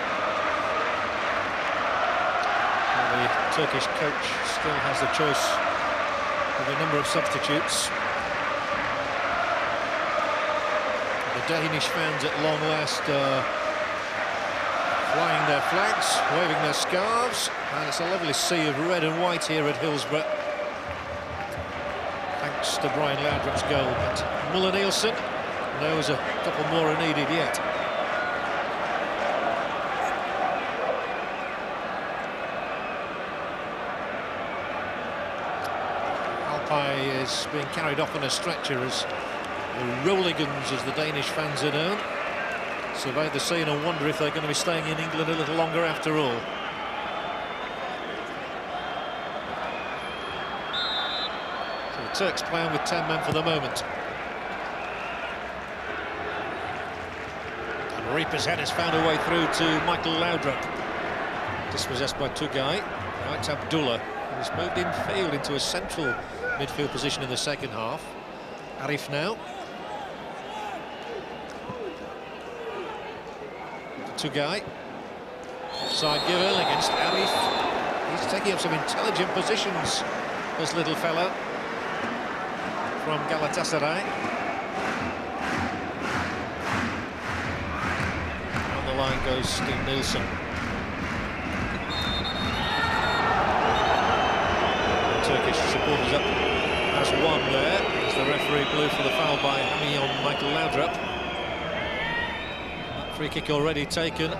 And the Turkish coach still has the choice with a number of substitutes. The Danish fans at long last are flying their flags, waving their scarves, and it's a lovely sea of red and white here at Hillsborough, thanks to Brian Laudrup's goal. But Muller Nielsen knows a couple more are needed yet. Is being carried off on a stretcher as the Rolligans, as the Danish fans are known, survey the scene and wonder if they're going to be staying in England a little longer after all. So the Turks playing with 10 men for the moment. And Reaper's head has found a way through to Michael Laudrup. Dispossessed by Tugay. Now it's Abdullah, who's moved in field into a central midfield position in the second half. Arif now. Tugay. Offside given against Arif. He's taking up some intelligent positions, this little fellow from Galatasaray. On the line goes Steve Nielsen. Turkish supporters up as one there, as the referee blew for the foul by Hami on Michael Laudrup. That free kick already taken.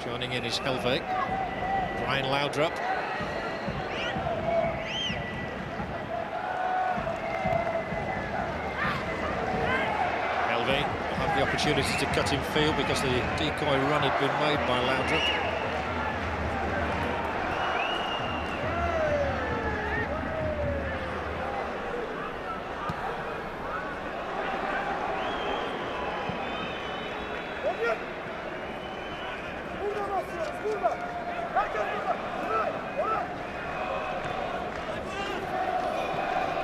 Joining in is Helve. Brian Laudrup. Helve had the opportunity to cut in field because the decoy run had been made by Laudrup.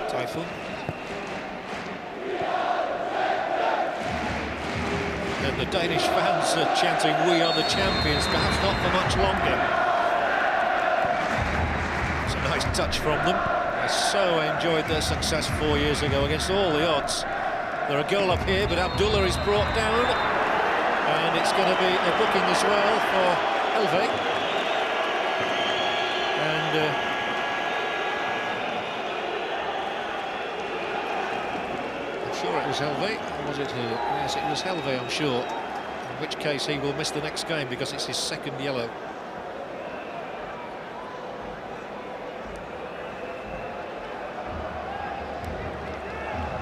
Typhoon. And the Danish fans are chanting, "We are the champions," perhaps not for much longer. It's a nice touch from them. I so enjoyed their success 4 years ago against all the odds. They're a goal up here, but Abdullah is brought down, and it's going to be a booking as well for Helve. And sure it was Helve, or was it who? Yes, it was Helve, I'm sure. In which case he will miss the next game because it's his second yellow.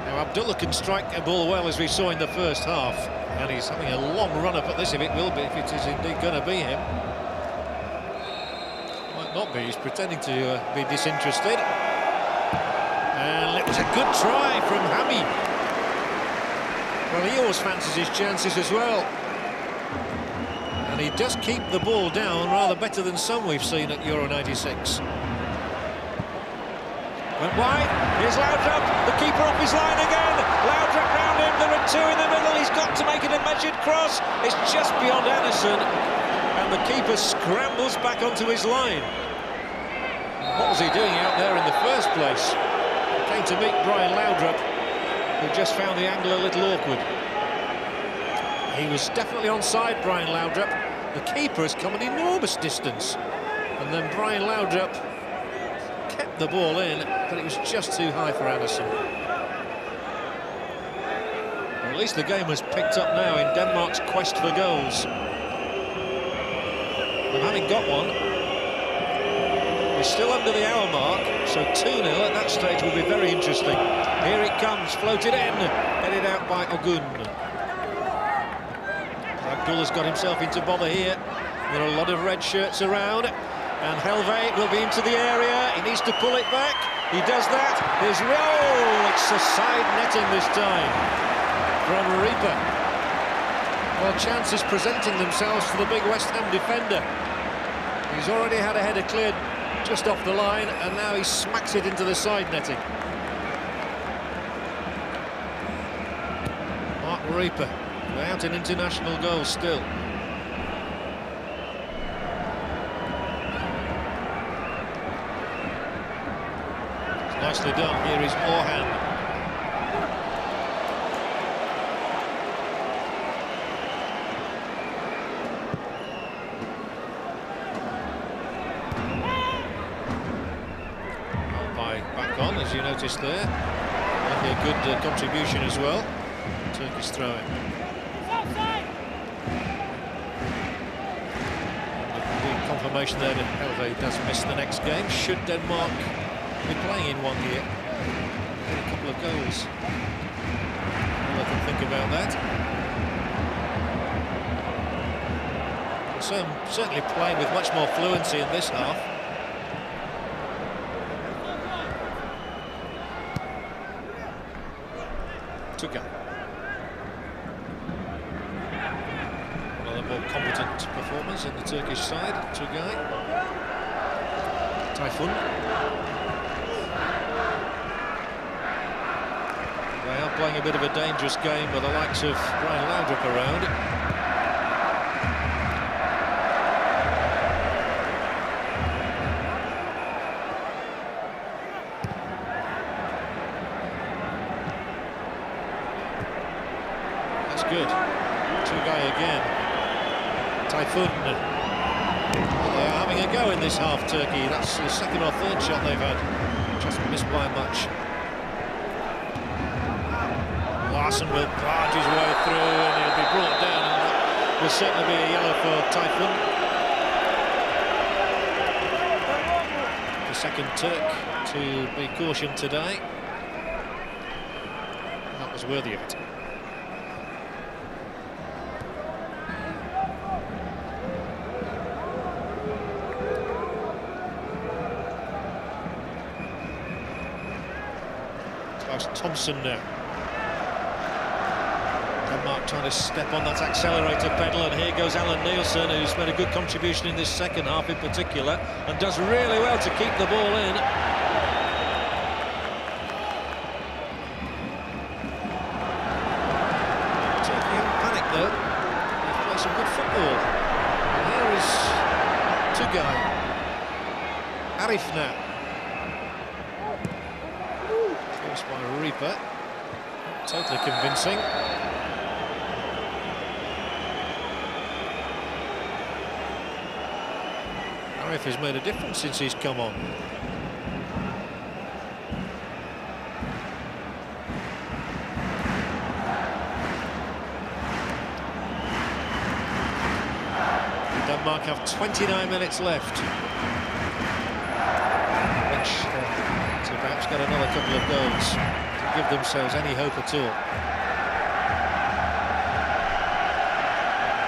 Now Abdullah can strike a ball well, as we saw in the first half, and he's having a long run up at this, if it will be, if it is indeed going to be him. Might not be, he's pretending to be disinterested. And it was a good try from Hammy. Well, he always fancies his chances as well. And he does keep the ball down rather better than some we've seen at Euro 96. Went wide, here's Laudrup, the keeper off his line again. Laudrup round him, there are two in the middle, he's got to make it a measured cross. It's just beyond Anderson, and the keeper scrambles back onto his line. What was he doing out there in the first place? He came to meet Brian Laudrup, who just found the angle a little awkward. He was definitely onside, Brian Laudrup. The keeper has come an enormous distance, and then Brian Laudrup kept the ball in, but it was just too high for Anderson. Well, at least the game has picked up now in Denmark's quest for goals. And having got one, we're still under the hour mark, so 2-0 at that stage will be very interesting. Here it comes, floated in, headed out by Ogun. Abdullah's got himself into bother here. There are a lot of red shirts around, and Helve will be into the area. He needs to pull it back. He does that. There's it's a side netting this time from Reaper. Well, chances presenting themselves for the big West Ham defender. He's already had a header cleared just off the line, and now he smacks it into the side netting. Mark Reaper without an international goal still. It's nicely done. Here is Orhan. Back on, as you noticed there. And a good contribution as well. Turkish throw-in. The confirmation there that Helve does miss the next game. Should Denmark be playing in one here? A couple of goals. I'll let them think about that. So certainly playing with much more fluency in this half. Tugay. One of the more competent performers in the Turkish side, Tugay. Typhoon. They are playing a bit of a dangerous game with the likes of Brian Laudrup around. Good. Tugay again. Typhoon. Well, they are having a go in this half, Turkey. That's the second or third shot they've had. Just missed by much. Larson will barge his way through, and he'll be brought down, and that will certainly be a yellow for Typhoon. The second Turk to be cautioned today. That was worthy of it. Thompson now. Denmark trying to step on that accelerator pedal, and here goes Alan Nielsen, who's made a good contribution in this second half in particular, and does really well to keep the ball in. Turkey haven't panicked though. They've played some good football. And here is Tugay. Arif now. By Reaper, totally convincing. Arif has made a difference since he's come on. Denmark have 29 minutes left. To perhaps get another couple of goals to give themselves any hope at all.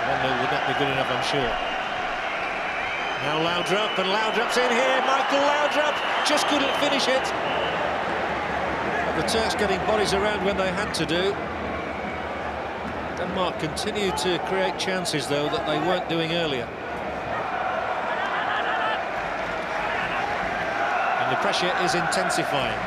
1-0 would not be good enough, I'm sure. Now Laudrup, and Laudrup's in here. Michael Laudrup just couldn't finish it. The Turks getting bodies around when they had to do. Denmark continued to create chances, though, that they weren't doing earlier. And the pressure is intensifying.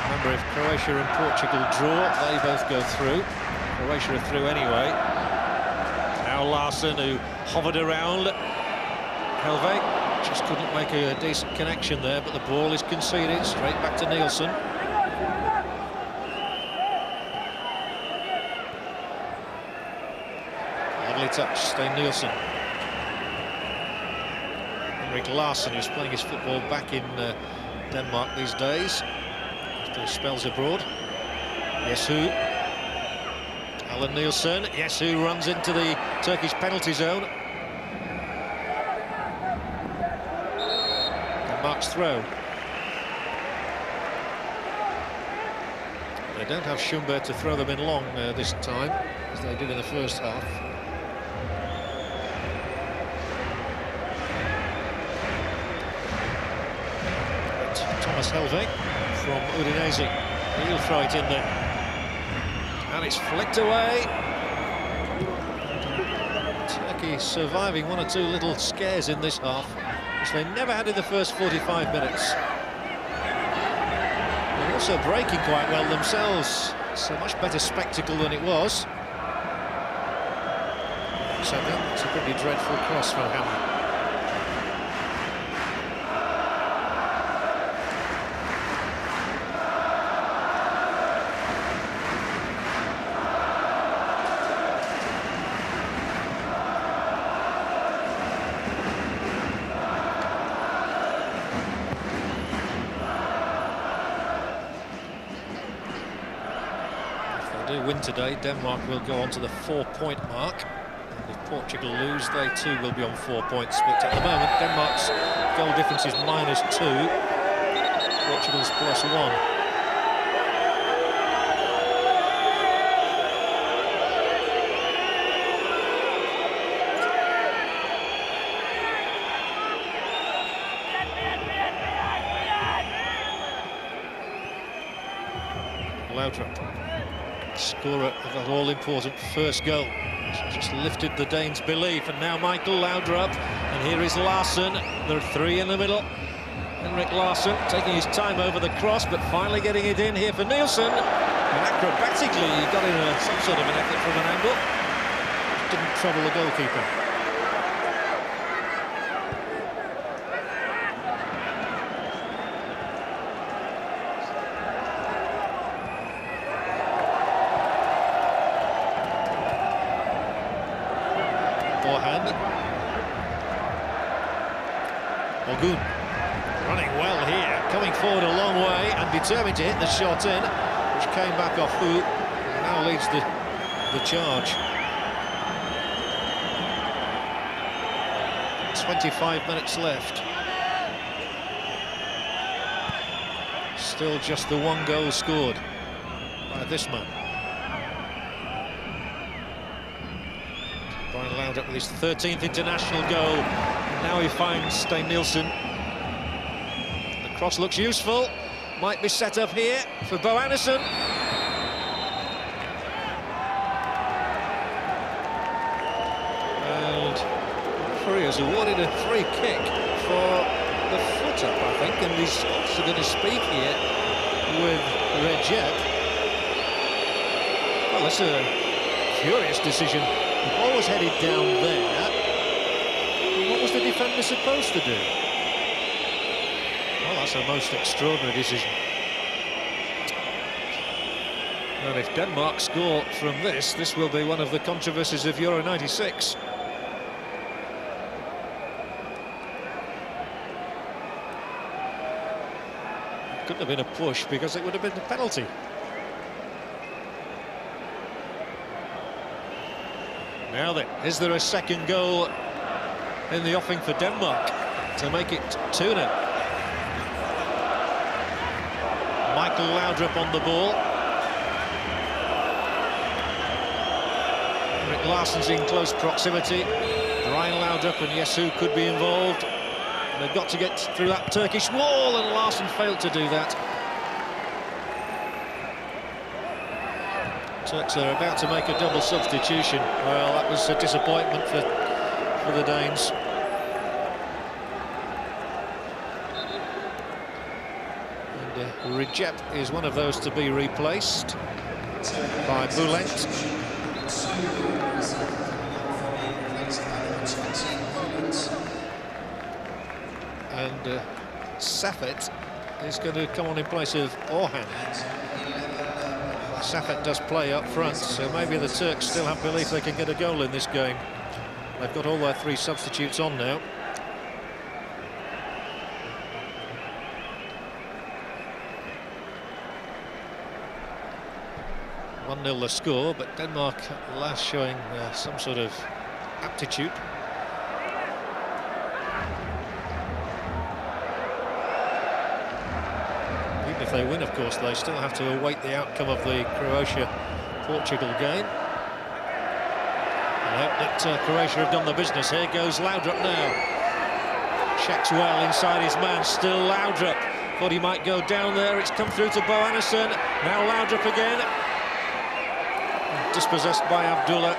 Remember, if Croatia and Portugal draw, they both go through. Croatia are through anyway. Now Larsson, who hovered around. Helveg just couldn't make a decent connection there, but the ball is conceded straight back to Nielsen. Lovely touch, Stein Nielsen. Henrik Larsson, who's playing his football back in Denmark these days after his spells abroad. Yesu. Alan Nielsen. Yesu runs into the Turkish penalty zone. Denmark's throw. They don't have Schumberg to throw them in long this time, as they did in the first half. Thomas Helveg from Udinese. He'll throw it in there. And it's flicked away. Turkey surviving one or two little scares in this half, which they never had in the first 45 minutes. They're also breaking quite well themselves. It's a much better spectacle than it was. So it's a pretty dreadful cross from Hammer. Win today, Denmark will go on to the 4-point mark, and if Portugal lose, they too will be on 4 points. But at the moment, Denmark's goal difference is -2, Portugal's +1. Laudrup, scorer of that all-important first goal, just lifted the Danes' belief, and now Michael Laudrup, and here is Larsson. There are three in the middle. Henrik Larsson taking his time over the cross, but finally getting it in here for Nielsen. And acrobatically, he got in some sort of an effort from an angle. Didn't trouble the goalkeeper. Forehand. Ogun running well here, coming forward a long way and determined to hit the shot in, which came back off Hu, and now leads the charge. 25 minutes left. Still just the one goal scored by this man. Brian Laudrup with his 13th international goal. And now he finds Stein Nielsen. The cross looks useful. Might be set up here for Bo Anderson. And the referee has awarded a free kick for the foot up, I think, and he's also going to speak here with Recep. Well, that's a curious decision. The ball was headed down there. What was the defender supposed to do? Well, that's a most extraordinary decision. And if Denmark score from this will be one of the controversies of Euro '96. It couldn't have been a push because it would have been a penalty. Now then, is there a second goal in the offing for Denmark to make it 2-0? Michael Laudrup on the ball. Henrik Larsson's in close proximity. Ryan Laudrup and Yesu could be involved. They've got to get through that Turkish wall, and Larsson failed to do that. Turks are about to make a double substitution. Well, that was a disappointment for the Danes. And Recep is one of those to be replaced by Bülent. And Safet is going to come on in place of Orhan. Safet does play up front, so maybe the Turks still have belief they can get a goal in this game. They've got all their 3 substitutes on now. (1-0) the score, but Denmark last showing some sort of aptitude. Even if they win, of course, they still have to await the outcome of the Croatia-Portugal game. I hope that Croatia have done the business. Here goes Laudrup now. Checks well inside his man, still Laudrup. Thought he might go down there, it's come through to Bo Anderson. Now Laudrup again. Dispossessed by Abdullah.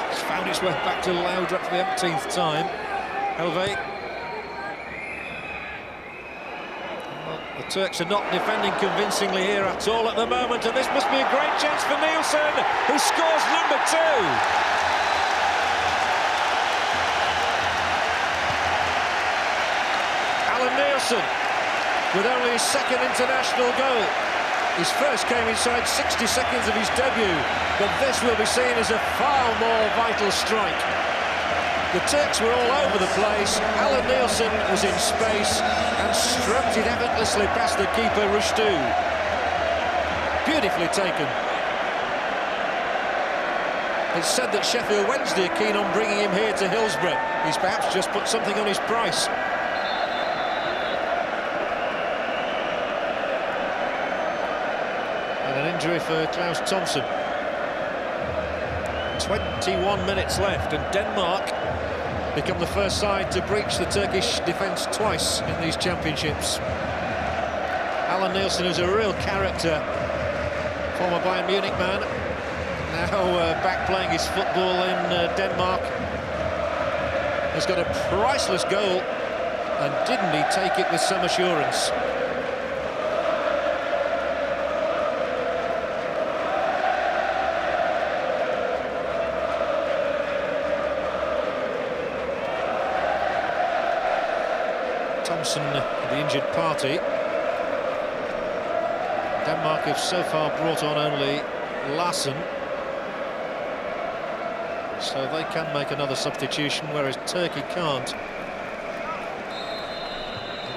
It's found its way back to Laudrup for the 18th time. Helve. Well, the Turks are not defending convincingly here at all at the moment, and this must be a great chance for Nielsen, who scores number 2. Alan Nielsen, with only his 2nd international goal. His first came inside 60 seconds of his debut, but this will be seen as a far more vital strike. The Turks were all over the place. Alan Nielsen was in space and stroked it effortlessly past the keeper, Rushdu. Beautifully taken. It's said that Sheffield Wednesday are keen on bringing him here to Hillsborough. He's perhaps just put something on his price. Injury for Klaus Thompson. 21 minutes left, and Denmark become the first side to breach the Turkish defence twice in these championships. Alan Nielsen is a real character, former Bayern Munich man, now back playing his football in Denmark. He's got a priceless goal, and didn't he take it with some assurance? Thompson, the injured party. Denmark have so far brought on only Larsson, so they can make another substitution, whereas Turkey can't.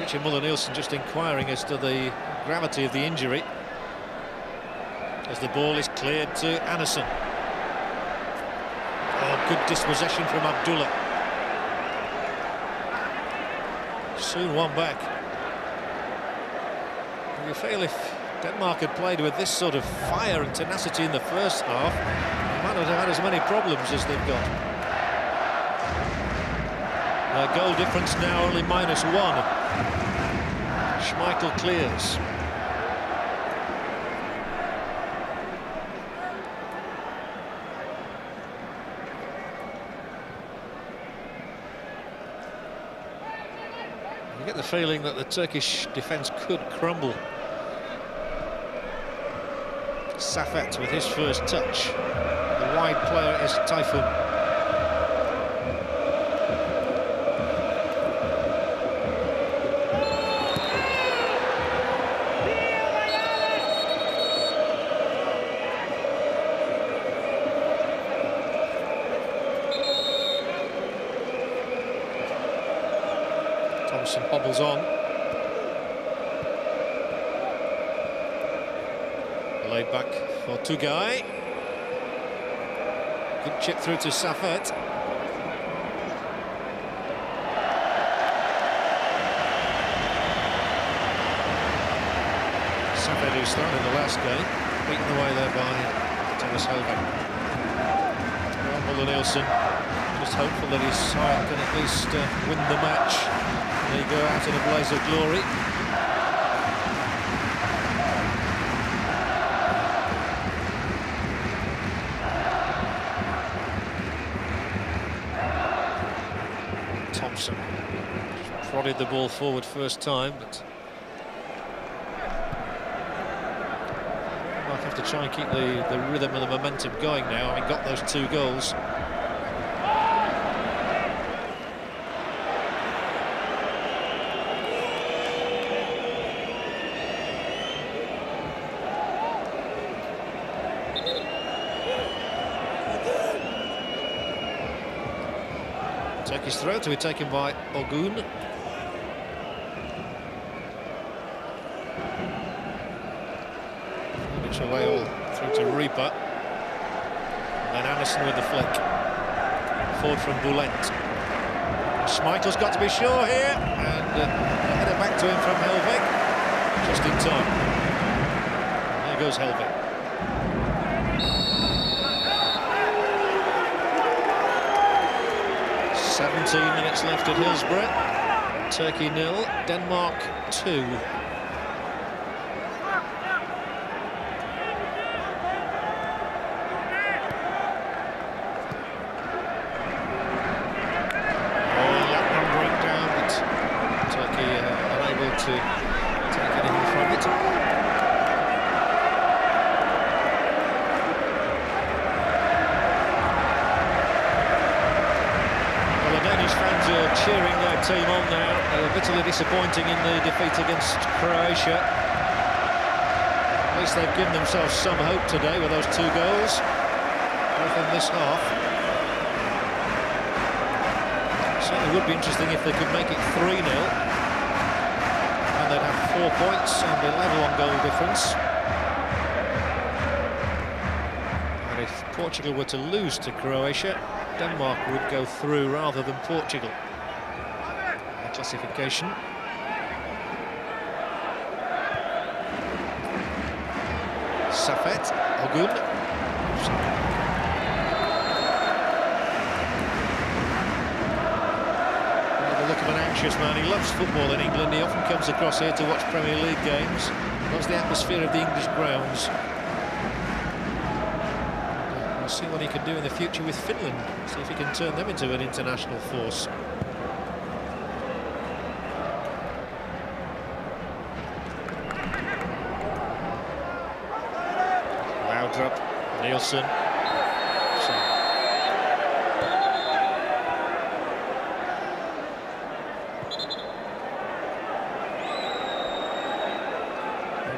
Richard Muller-Nielsen just inquiring as to the gravity of the injury as the ball is cleared to Anderson. Oh, good dispossession from Abdullah. Soon one back. You feel if Denmark had played with this sort of fire and tenacity in the first half, they might not have had as many problems as they've got. Goal difference now only -1. Schmeichel clears. You get the feeling that the Turkish defence could crumble. Safet with his first touch. The wide player is Tayfun. Thompson hobbles on. Laid back for Tugay. Good chip through to Safet. Safet, who started the last game, beaten away there by Thomas Helveg. Nielsen, just hopeful that his side can at least win the match. They go out in a blaze of glory. Thompson prodded the ball forward first time, but might have to try and keep the rhythm and the momentum going now, having got those 2 goals. Turkey's throw to be taken by Ogun. Which away all through to Reaper. And then Anderson with the flick. Forward from Boulet. Schmeichel's got to be sure here. And a header back to him from Helvig. Just in time. And there goes Helvig. Minutes left at Hillsborough. Turkey 0, Denmark 2. That one broke down, but Turkey unable to take anything from it. Fans are cheering their team on now. They were bitterly disappointing in the defeat against Croatia. At least they've given themselves some hope today with those 2 goals, both in this half. Certainly would be interesting if they could make it 3-0. And they'd have 4 points and be level on goal difference. And if Portugal were to lose to Croatia, Denmark would go through rather than Portugal. The classification. Safet, Ogun. The look of an anxious man. He loves football in England. He often comes across here to watch Premier League games. Loves the atmosphere of the English grounds. See what he can do in the future with Finland, see if he can turn them into an international force. Laudrup, Nielsen. A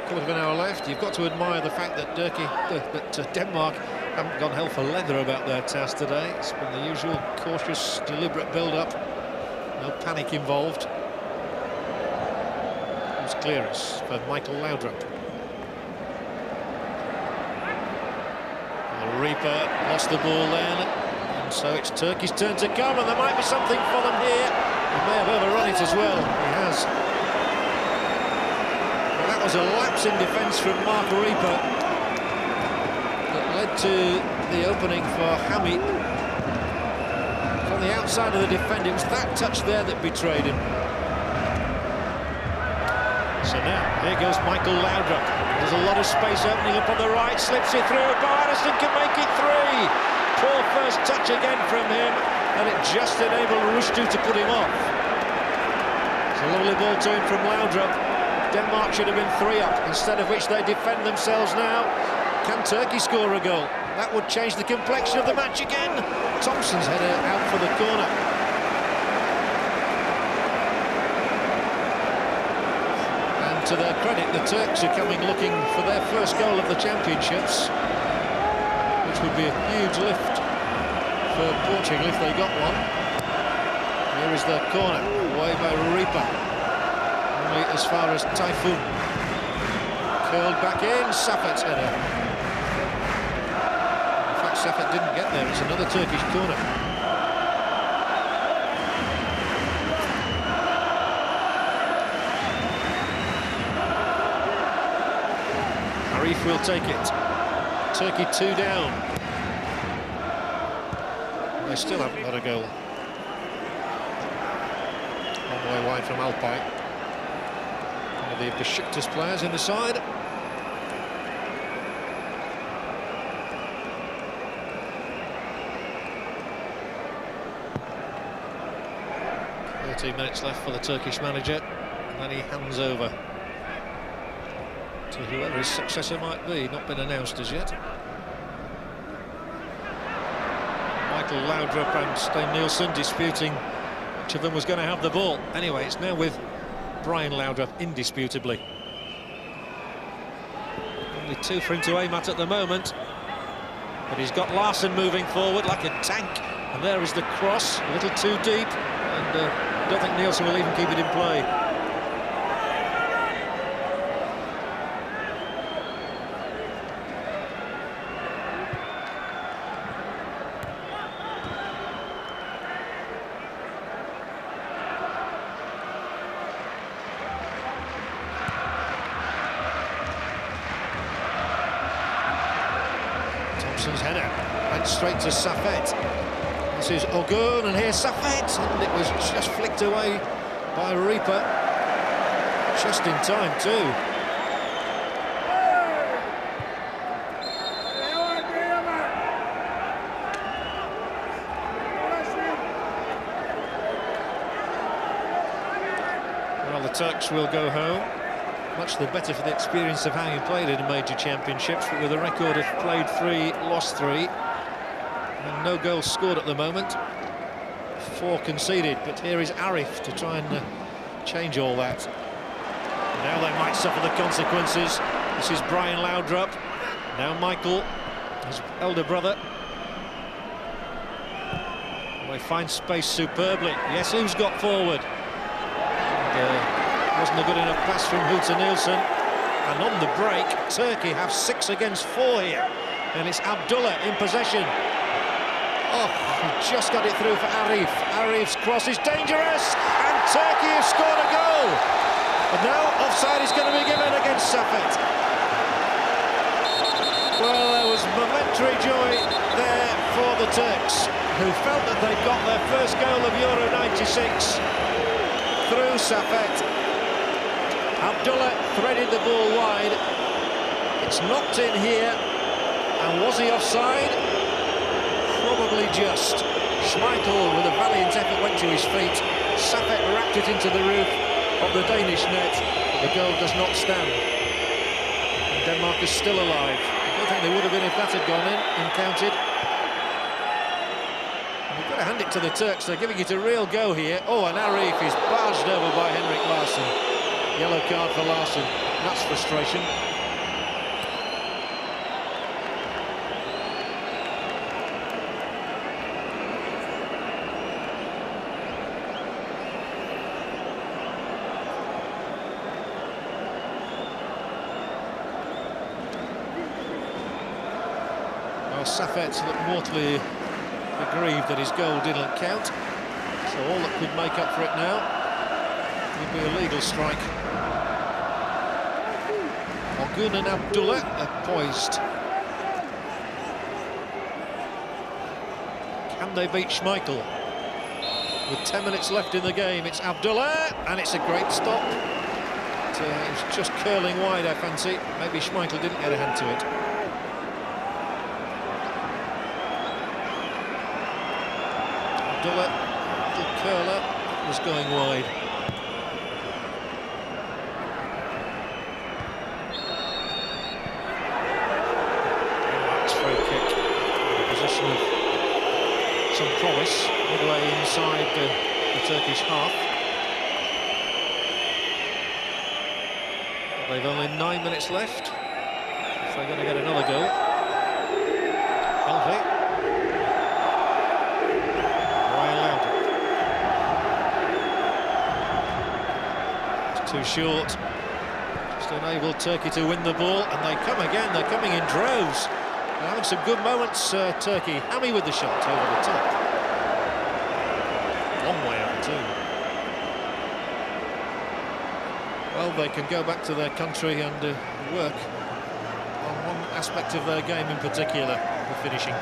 quarter of an hour left. You've got to admire the fact that Denmark haven't gone hell for leather about their task today. It's been the usual cautious, deliberate build-up. No panic involved. It was clearance for Michael Laudrup. The Reaper lost the ball then, and so it's Turkey's turn to come, and there might be something for them here. He may have overrun it as well. He has. But that was a lapse in defence from Mark Reaper. Led to the opening for Hami. From the outside of the defender, it was that touch there that betrayed him. So now, here goes Michael Laudrup. There's a lot of space opening up on the right, slips it through, Boarison can make it 3! Poor first touch again from him, and it just enabled Rushdu to put him off. It's a lovely ball to him from Laudrup. Denmark should have been 3 up, instead of which they defend themselves now. Can Turkey score a goal? That would change the complexion of the match again. Thompson's header out for the corner. And to their credit, the Turks are coming looking for their first goal of the championships, which would be a huge lift for Portugal if they got one. Here is the corner, away by Reaper. Only as far as Typhoon. Curled back in, Safet's header. Safet didn't get there, it's another Turkish corner. Arif will take it. Turkey 2 down. They still haven't got a goal. Long way wide from Alpay. One of the Besiktas players in the side. 13 minutes left for the Turkish manager, and then he hands over to whoever his successor might be. Not been announced as yet. Michael Laudrup and Stein Nielsen disputing which of them was going to have the ball. Anyway, it's now with Brian Laudrup, indisputably. Only 2 for him to aim at the moment, but he's got Larsson moving forward like a tank, and there is the cross, a little too deep, and I don't think Nielsen will even keep it in play. Thompson's header went straight to Safet. This is Ogun, and here's Safet, and it was just flicked away by Reaper. Just in time too. Well, the Turks will go home. Much the better for the experience of having played in major championships, but with a record of played 3, lost 3. And no goals scored at the moment. 4 conceded, but here is Arif to try and change all that. Now they might suffer the consequences. This is Brian Laudrup. Now Michael, his elder brother. They find space superbly. Yes, who's got forward? And, wasn't a good enough pass from Houta Nielsen. And on the break, Turkey have 6 against 4 here. And it's Abdullah in possession. Oh, he just got it through for Arif. Arif's cross is dangerous, and Turkey have scored a goal. And now offside is going to be given against Safet. Well, there was momentary joy there for the Turks, who felt that they got their first goal of Euro '96 through Safet. Abdullah threaded the ball wide. It's knocked in here, and was he offside? Probably just. Schmeichel, with a valiant effort, went to his feet. Safet wrapped it into the roof of the Danish net. The goal does not stand. And Denmark is still alive. I don't think they would have been if that had gone in and counted. And we've got to hand it to the Turks. They're giving it a real go here. Oh, and Arif is barged over by Henrik Larsson. Yellow card for Larsson. That's frustration. Well, Safet looked mortally aggrieved that his goal didn't count. So all that could make up for it now would be a legal strike. Ogun and Abdullah are poised. Can they beat Schmeichel? With 10 minutes left in the game, it's Abdullah, and it's a great stop. It was just curling wide, I fancy. Maybe Schmeichel didn't get a hand to it. Abdullah, little curler, was going wide. Of some promise midway inside the Turkish half. But they've only 9 minutes left if they're going to get another goal. Healthy. Brian Laudrup. It's too short. Just enabled Turkey to win the ball, and they come again. They're coming in droves. They're having some good moments, Turkey. Hammy with the shot over the top. Long way up too. Well, they can go back to their country and work on one aspect of their game in particular, the finishing.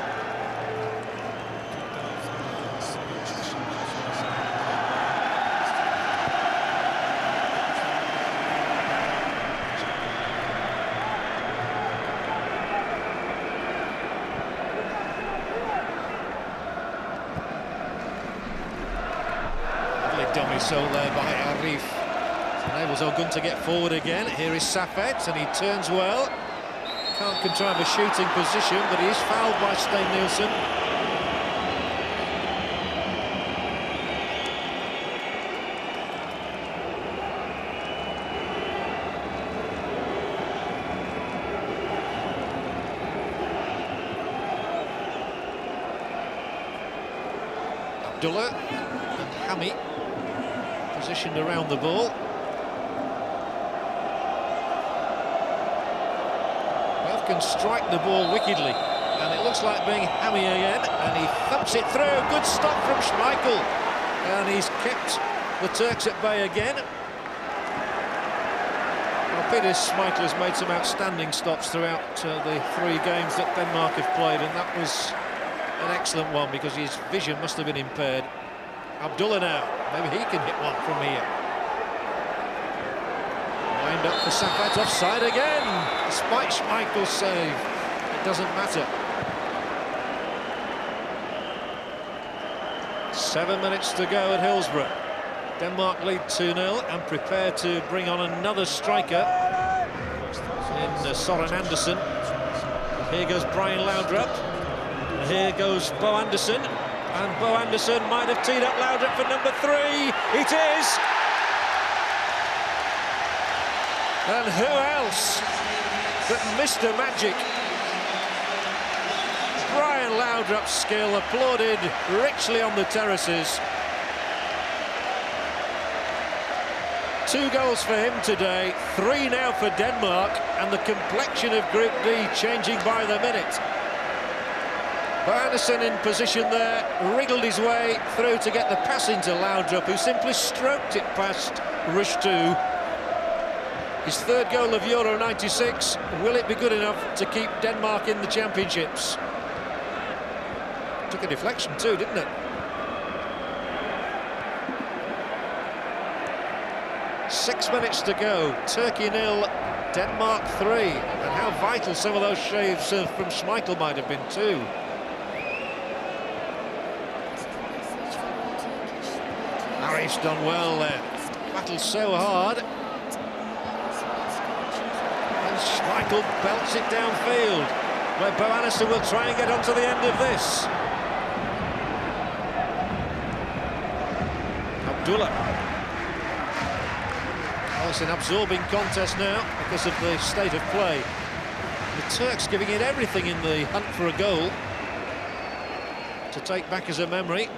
Rightly so there by Arif. Enables Ogun to get forward again. Here is Safet, and he turns well. Can't contrive a shooting position, but he is fouled by Steyn-Nielsen. Abdullah and Hami positioned around the ball. Both can strike the ball wickedly, and it looks like being Hami again, and he thumps it through. Good stop from Schmeichel, and he's kept the Turks at bay again. Well, Peter Schmeichel has made some outstanding stops throughout the 3 games that Denmark have played, and that was an excellent one because his vision must have been impaired. Abdullah now, maybe he can hit one from here. Lined up for Safet, offside again. Despite Schmeichel's save, it doesn't matter. 7 minutes to go at Hillsborough. Denmark lead 2-0 and prepare to bring on another striker in Soren Andersen. Here goes Brian Laudrup. Here goes Bo Anderson, and Bo Anderson might have teed up Laudrup for number 3. It is! And who else but Mr. Magic? Brian Laudrup's skill applauded richly on the terraces. 2 goals for him today, 3 now for Denmark, and the complexion of Group D changing by the minute. Bo Anderson in position there, wriggled his way through to get the pass into Laudrup, who simply stroked it past Rushtu. His 3rd goal of Euro '96. Will it be good enough to keep Denmark in the championships? Took a deflection too, didn't it? 6 minutes to go. Turkey 0, Denmark 3. And how vital some of those shaves from Schmeichel might have been too. Arif's done well there. Battled so hard. And Schmeichel belts it downfield, where Bo Anderson will try and get onto the end of this. Abdullah. Well, it's an absorbing contest now because of the state of play. The Turks giving it everything in the hunt for a goal to take back as a memory.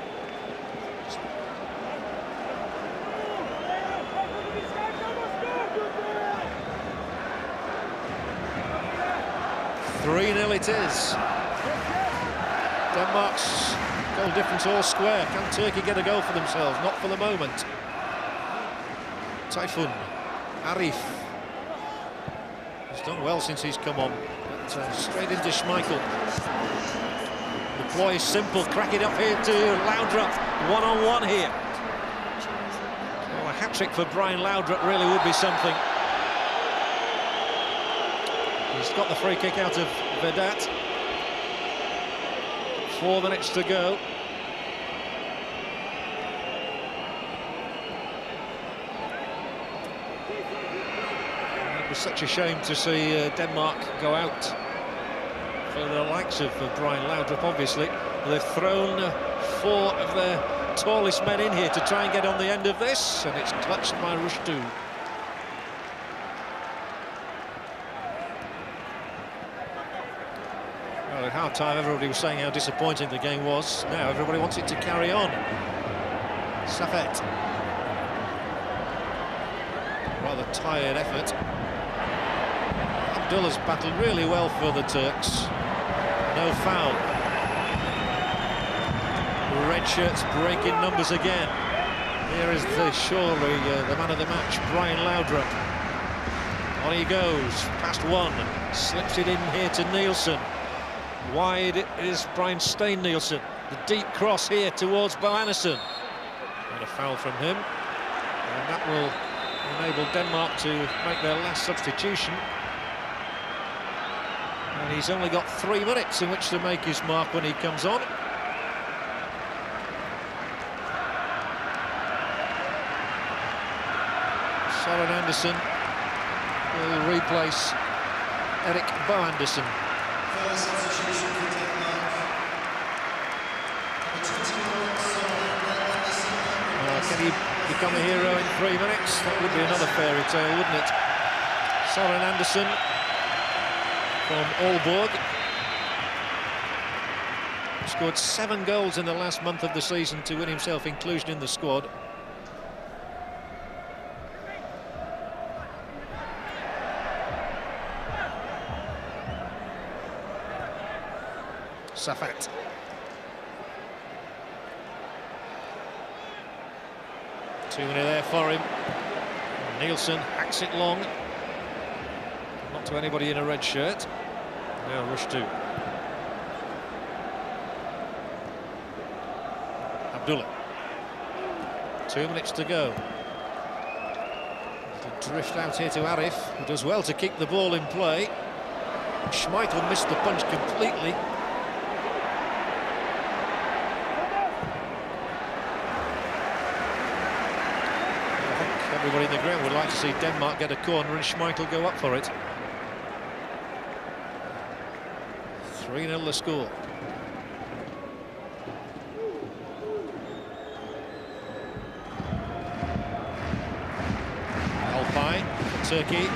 3-0 it is. Denmark's goal difference all square. Can Turkey get a goal for themselves? Not for the moment. Tayfun, Arif. He's done well since he's come on. But straight into Schmeichel. The ploy is simple. Crack it up here to Laudrup. One-on-one here. Well, a hat-trick for Brian Laudrup really would be something. He's got the free kick out of Vedat. 4 minutes to go. It was such a shame to see Denmark go out for the likes of Brian Laudrup, obviously. They've thrown 4 of their tallest men in here to try and get on the end of this, and it's clutched by Rushtu. Well, at half-time, everybody was saying how disappointing the game was. Now everybody wants it to carry on. Safet. Rather tired effort. Abdullah's battled really well for the Turks. No foul. Red shirts breaking numbers again. Here is surely the man of the match, Brian Laudrup. On he goes, past 1, slips it in here to Nielsen. Wide is Brian Steyn-Nielsen. The deep cross here towards Bo Anderson. And a foul from him. And that will enable Denmark to make their last substitution. And he's only got 3 minutes in which to make his mark when he comes on. Søren Andersen will replace Erik Bo Andersen. First substitution for Denmark. Can he become a hero in 3 minutes? That would be another fairy tale, wouldn't it? Søren Andersen from Aalborg. Scored 7 goals in the last month of the season to win himself inclusion in the squad. Safat. Too many there for him. Nielsen hacks it long. Not to anybody in a red shirt. Now rush to Abdullah. 2 minutes to go. To drift out here to Arif, who does well to keep the ball in play. Schmeichel missed the punch completely. Everybody in the ground would like to see Denmark get a corner and Schmeichel go up for it. 3-0 the score. Alpine for Turkey.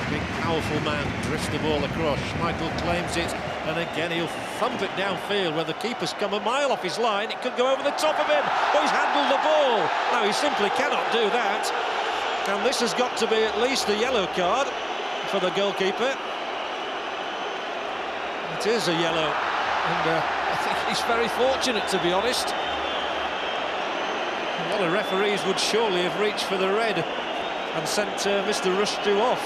Big powerful man drifts the ball across. Schmeichel claims it, and again he'll thump it downfield where the keeper's come a mile off his line. It could go over the top of him, but he's handled the ball. No, he simply cannot do that. And this has got to be at least a yellow card for the goalkeeper. It is a yellow, and I think he's very fortunate, to be honest. A lot of referees would surely have reached for the red and sent Mr. Rushdu off.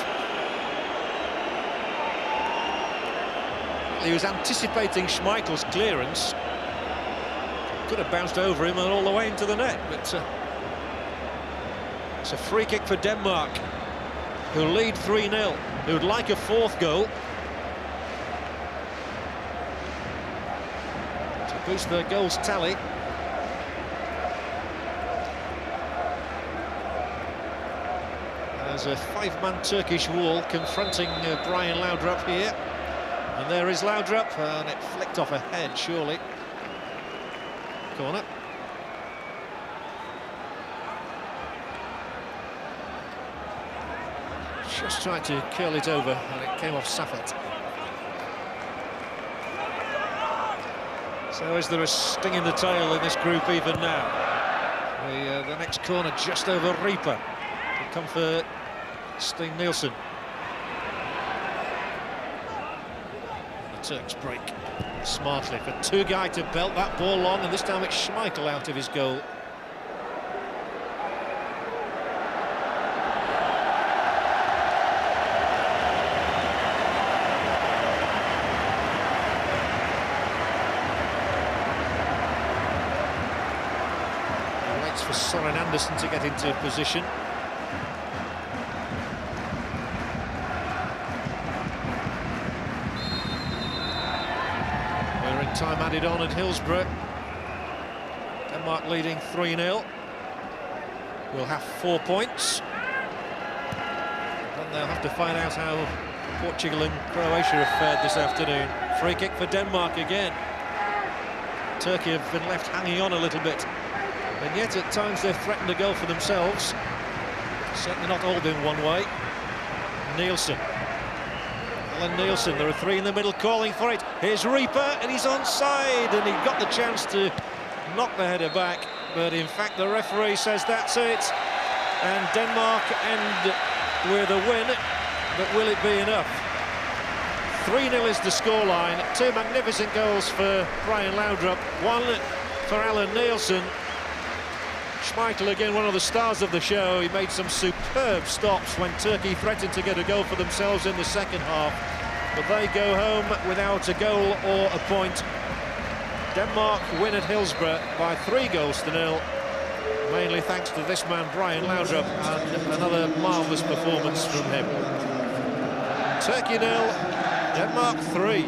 He was anticipating Schmeichel's clearance. Could have bounced over him and all the way into the net, but it's a free kick for Denmark, who lead 3-0, who'd like a 4th goal to boost their goals tally. There's a 5-man Turkish wall confronting Brian Laudrup here. And there is Laudrup, and it flicked off a head, surely. Corner. Just tried to curl it over, and it came off Safat. So is there a sting in the tail in this group even now? The next corner just over Reaper. Will come for Sting Nielsen. Turks break smartly for Tugay to belt that ball long, and this time it's Schmeichel out of his goal. He waits for Søren Andersen to get into position. Time added on at Hillsborough. Denmark leading 3-0. We'll have 4 points. Then they'll have to find out how Portugal and Croatia have fared this afternoon. Free kick for Denmark again. Turkey have been left hanging on a little bit, and yet at times they've threatened a goal for themselves. Certainly not all been one way. Nielsen. Nielsen, there are 3 in the middle calling for it. Here's Reaper, and he's onside, and he got the chance to knock the header back, but in fact the referee says that's it, and Denmark end with a win, but will it be enough? 3-0 is the scoreline. 2 magnificent goals for Brian Laudrup, 1 for Alan Nielsen. Schmeichel again, one of the stars of the show. He made some superb stops when Turkey threatened to get a goal for themselves in the second half, but they go home without a goal or a point. Denmark win at Hillsborough by 3-0, mainly thanks to this man Brian Laudrup, and another marvellous performance from him. Turkey 0, Denmark 3.